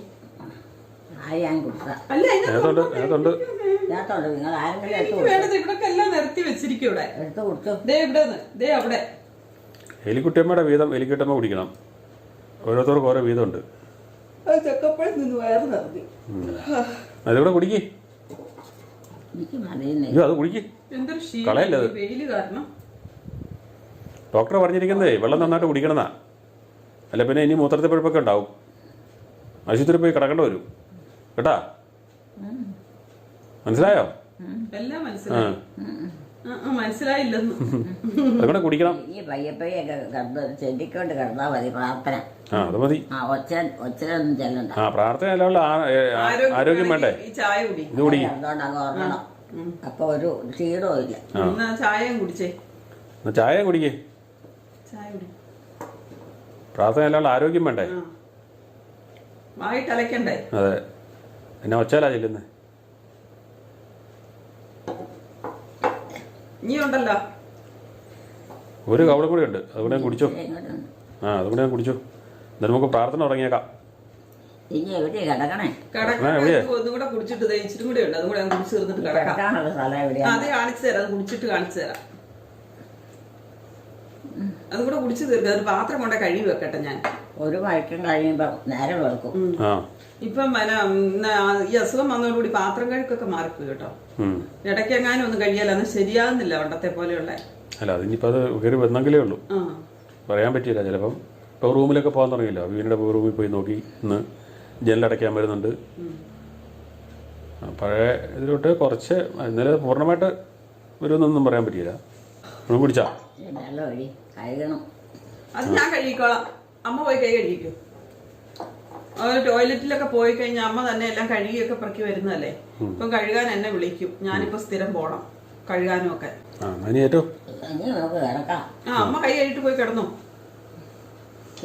ആര് ഞാൻ കുടിച്ച? അല്ല അതിനകത്തുണ്ട്, അതിനകത്തുണ്ട്. ഇതിനകത്തോണ്ട് നിങ്ങൾ ആരെങ്കിലും എടുത്ത് എനിക്ക് വേണ്ടത് ഇവിടൊക്കെ എല്ലാം നിരത്തി വെച്ചിരിക്കും. ഇവിടെ എടുത്ത് കൊടുത്തു. ദേ ഇവിടെ ദേ അവിടെ. എലിക്കുട്ടിയമ്മയുടെ വീതം എലിക്കുട്ടമ്മ കുടിക്കണം. ഓരോരുത്തർക്കും ഓരോ വീതമുണ്ട്. ചക്കപ്പഴം നിന്ന് വയറ് നിറഞ്ഞു. അതിവിടെ കുടിക്കേ. എനിക്ക് മതിയെന്നേ. അയ്യോ, അത് കുടിക്കേ. എന്തൊരു കളയല്ലേ അത്? വെയില് കാരണം. ഡോക്ടർ പറഞ്ഞിരിക്കുന്നതേ വെള്ളം നന്നായിട്ട് കുടിക്കണമെന്നാ. അല്ല പിന്നെ ഇനി മൂത്രത്തിൽ പഴുപ്പൊക്കെ ഉണ്ടാവും. ആശുപത്രി പോയി കിടക്കേണ്ടി വരും കേട്ടാ. മനസ്സിലായോ? എല്ലാം മനസ്സിലായി. മനസ്സിലായില്ലെന്ന്. അതുകൂടെ കുടിക്കണം. ഈ പയ്യപ്പയ്യൊക്കെ കിടന്ന് ചെല്ലിക്കൊണ്ട് കിടന്നാൽ മതി പ്രാർത്ഥന. അത് മതി. ഒച്ചയൊന്നും ചെല്ലണ്ട. പ്രാർത്ഥന അല്ലാതെ ആരോഗ്യം വേണ്ടേ? ഈ ചായ കുടി. ഇത് കുടി. അതുകൊണ്ട് അങ്ങ് ഓർമ്മണം. അപ്പൊ ഒരു ക്ഷീണവും ഇല്ല. എന്നാ ചായയും കുടിച്ചേ. ചായ കുടിക്കേ. ചായ കുടി. പ്രാർത്ഥന അല്ലാതെ ആരോഗ്യം വേണ്ടേ? വായിട്ട് അലക്കണ്ടേ? അതെ. എന്നെ ഒച്ചാലാ ചെല്ലുന്നേ. ഇനി ഉണ്ടല്ലോ ഒരു കവളം കൂടെ ഉണ്ട്, അതുകൂടെ ഞാൻ കുടിച്ചോ. അതുകൂടെ ഞാൻ കുടിച്ചോ. എന്നിട്ട് നമുക്ക് പ്രാർത്ഥന തുടങ്ങിയേക്കാം. ഇനി എവിടെയാ കിടക്കണേ? ഒന്നും കൂടെ കുടിച്ചിട്ട് ഇച്ചിരി കൂടെ ഉണ്ട്. അതും കൂടെ കുടിച്ച് തീർന്നിട്ട് കിടക്കാം. കിടക്കാനുള്ള സ്ഥലം എവിടെയാ? അത് കാണിച്ചു തരാം. അത് കുടിച്ചിട്ട് കാണിച്ചു തരാം. അതും കൂടെ കുടിച്ച് തീർക്കുക. ഒരു പാത്രം കൊണ്ടേ കഴുകി വെക്കട്ടെ ഞാൻ. ഒരു മയക്കം കഴിയുമ്പോ നേരം വെളുക്കും. ഇപ്പം ഈ അസുഖം വന്നതോടുകൂടി പാത്രം കഴുക്കൊക്കെ മാറിപ്പോയി കേട്ടോ. ഇടയ്ക്കെങ്ങാനും ഒന്നും കഴിയാല. അന്ന് ശരിയാകുന്നില്ല പണ്ടത്തെ പോലെയുള്ള. അല്ല, അതിനിപ്പോൾ അത് കയറി വന്നെങ്കിലേ ഉള്ളൂ. പറയാൻ പറ്റിയില്ല. ചിലപ്പം ഇപ്പോൾ റൂമിലൊക്കെ പോകാൻ തുടങ്ങിയില്ല. വീടിൻ്റെ റൂമിൽ പോയി നോക്കി ഇന്ന് ജനലടയ്ക്കാൻ വരുന്നുണ്ട്. പഴയ ഇതിലോട്ട് കുറച്ച് ഇന്നലെ പൂർണ്ണമായിട്ട് വരുമെന്നൊന്നും പറയാൻ പറ്റിയില്ല. നമ്മൾ പിടിച്ചാ വെള്ളം ഒഴി കഴുകണം. അത് ഞാൻ കഴുകിക്കോളാം. അമ്മ പോയി കൈ കഴുകിക്കോ. ടോയ്ലറ്റിലൊക്കെ പോയി കഴിഞ്ഞാൽ അമ്മ തന്നെ എല്ലാം കഴുകിയൊക്കെ പറക്കി വരുന്നതല്ലേ. ഇപ്പം കഴുകാൻ എന്നെ വിളിക്കും. ഞാനിപ്പോ സ്ഥിരം പോണം കഴുകാനും ഒക്കെ. നമുക്ക് കിടക്കാം. അമ്മ കൈ കഴുകിട്ട് പോയി കിടന്നു.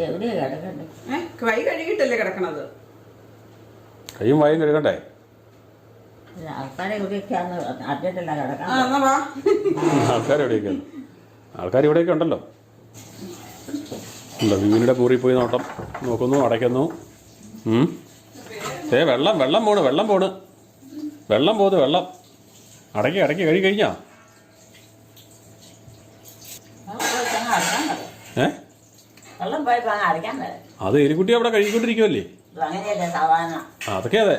എവിടെയാ കിടക്കണ്ടേ? കൈ കഴുകിട്ടല്ലേ കിടക്കണത്? കൈയും വായും കഴുകണ്ടേ? ആൾക്കാരെ ഇവിടെയൊക്കെയാന്ന് അറിഞ്ഞിട്ടില്ല കിടക്കാം. ആൾക്കാർ എവിടെയൊക്കെയാണ്? ആൾക്കാർ ഇവിടെയൊക്കെ ഉണ്ടല്ലോ. വീടിൻ്റെ മുറി പോയി നോക്കുന്നു, അടയ്ക്കുന്നു. വെള്ളം പോണ് വെള്ളം അടയ്ക്ക് കഴുകി കഴിഞ്ഞാ? അത് എലിക്കുട്ടി അവിടെ കഴുകിക്കൊണ്ടിരിക്കുമല്ലേ? അതൊക്കെ അതെ.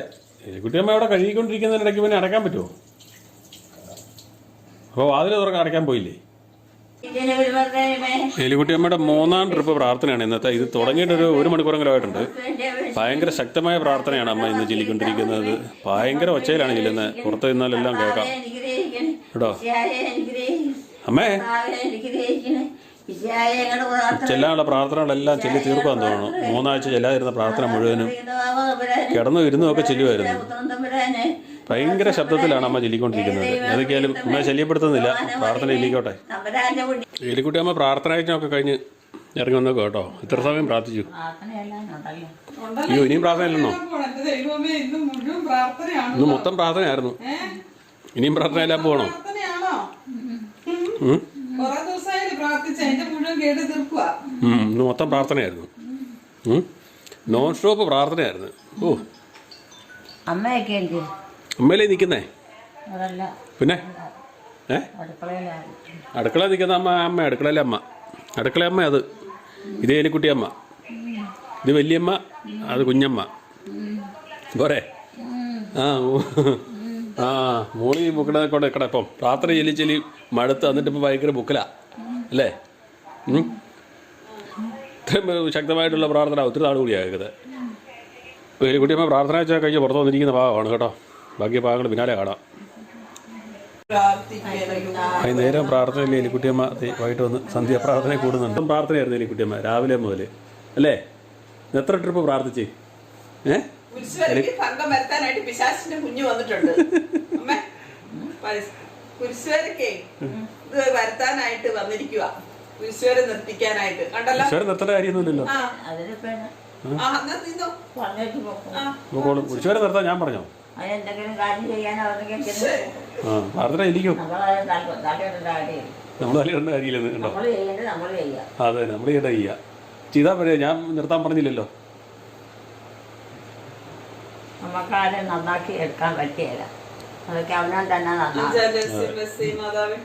എലിക്കുട്ടി അമ്മ അവിടെ കഴുകിക്കൊണ്ടിരിക്കുന്നതിനിടയ്ക്ക് പിന്നെ അടയ്ക്കാൻ പറ്റുമോ? അപ്പോൾ വാതിൽ തുറക്കാൻ അടയ്ക്കാൻ പോയില്ലേ? എലിക്കുട്ടിയമ്മയുടെ 3ാം ട്രിപ്പ് പ്രാർത്ഥനയാണ് ഇന്നത്തെ. ഇത് തുടങ്ങിയിട്ടൊരു 1 മണിക്കൂറെങ്കിലും ആയിട്ടുണ്ട്. ഭയങ്കര ശക്തമായ പ്രാർത്ഥനയാണ് അമ്മ ഇന്ന് ചൊല്ലിക്കൊണ്ടിരിക്കുന്നത്. ഭയങ്കര ഒച്ചയിലാണ് ചെല്ലുന്നത്. പുറത്ത് നിന്നാലെല്ലാം കേൾക്കാം കേട്ടോ. അമ്മേ വിജയായങ്ങളുടെ പ്രാർത്ഥന ചെല്ലാനുള്ള പ്രാർത്ഥനകളെല്ലാം ചൊല്ലി തീർക്കാൻ തോന്നുന്നു. 3 ആഴ്ച ചെല്ലാതിരുന്ന പ്രാർത്ഥന മുഴുവനും കിടന്നു ഇരുന്നും ഒക്കെ ചെല്ലുമായിരുന്നു. ഭയങ്കര ശബ്ദത്തിലാണ് അമ്മ ചൊല്ലിക്കൊണ്ടിരിക്കുന്നത്. ഏതൊക്കെയാലും അമ്മ ശല്യപ്പെടുത്തുന്നില്ല, പ്രാർത്ഥന ഇല്ലിക്കോട്ടെ. എലിക്കുട്ടി അമ്മ പ്രാർത്ഥനയൊക്കെ കഴിഞ്ഞ് ഇറങ്ങി വന്നേക്കോ കേട്ടോ. ഇത്ര സമയം പ്രാർത്ഥിച്ചു. അയ്യോ, ഇനിയും പ്രാർത്ഥനയില്ലെന്നോ? എന്റെ ദൈവമേ, ഇന്ന് മുഴുവൻ പ്രാർത്ഥനയാണ്. ഇന്ന് മൊത്തം പ്രാർത്ഥനയായിരുന്നു. ഇനിയും പ്രാർത്ഥനയെല്ലാം പോകണോ? പ്രാർത്ഥനയാണോ? കുറെ ദിവസമായിട്ട് പ്രാർത്ഥിച്ച അതിന്റെ മുഴുവൻ കേട്ട് തീർക്കുക. ഇന്ന് മൊത്തം പ്രാർത്ഥനയായിരുന്നു. Non stop പ്രാർത്ഥനയായിരുന്നു. ഓ, അമ്മയൊക്കെ എന്ത് അമ്മയിലേ നിൽക്കുന്നേ? അതല്ല പിന്നെ അടുക്കളയിലാണ്. അടുക്കള നിൽക്കുന്ന അമ്മ അടുക്കളയിലെ അമ്മ. അടുക്കള അമ്മ അത്. ഇത് എലിക്കുട്ടി അമ്മ, ഇത് വലിയമ്മ, അത് കുഞ്ഞമ്മ. പോരെ? ആ മോളി ബുക്കിനെ കൊണ്ട് ഇക്കടെ ഇപ്പം പ്രാർത്ഥന ചെല്ലി മടുത്ത് എന്നിട്ട് ഇപ്പം ഭയങ്കര ബുക്കിലാ അല്ലേ? ഇത്രയും ശക്തമായിട്ടുള്ള പ്രാർത്ഥന ഒത്തിരി നാൾ കൂടിയായത്. എലിക്കുട്ടിയമ്മ പ്രാർത്ഥന വെച്ചാൽ കഴിഞ്ഞ് പുറത്ത് വന്നിരിക്കുന്ന ഭാഗമാണ് കേട്ടോ. ബാക്കി ഭാഗങ്ങൾ പിന്നാലെ കാണാം. വൈകുന്നേരം പ്രാർത്ഥനയില്ലേ എലിക്കുട്ടിയമ്മ വൈകിട്ട് വന്ന് സന്ധ്യ പ്രാർത്ഥന കൂടുന്നുണ്ട്. പ്രാർത്ഥനയായിരുന്നു എലിക്കുട്ടിയമ്മ രാവിലെ മുതൽ അല്ലേ? എത്ര ട്രിപ്പ് പ്രാർത്ഥിച്ച്? ഭംഗം വരുത്താനായിട്ട് പിശാചിന്റെ കുഞ്ഞു വന്നിട്ടുണ്ട്. അമ്മേ, കുരിശുവരക്കേ ഇത് വരുത്താനായിട്ട് വന്നിരിക്കുക. കുരിശുവരെ നിർത്തിക്കാനായിട്ട് കണ്ടല്ലോ. നിർത്തേണ്ട കാര്യമൊന്നുമില്ലല്ലോ. കുരിശുവരെ നിർത്താൻ ഞാൻ പറഞ്ഞോ? അതെന്തെങ്കിലും കാര്യം ചെയ്യാനോ പ്രാർത്ഥന ഇരിക്കും. നമ്മൾ തലയിടേണ്ട കാര്യമില്ലെന്ന് കണ്ടോ? അതെ, നമ്മൾ ചെയ്യേണ്ട ചെയ്യാം. ചെയ്താൽ പറയാ. ഞാൻ നിർത്താൻ പറഞ്ഞില്ലല്ലോ. നമുക്കാരെ നന്നാക്കി എടുക്കാൻ പറ്റിയല്ല. അതൊക്കെ അവനാൻ തന്നെ നന്നാക്കി. മാതാവേ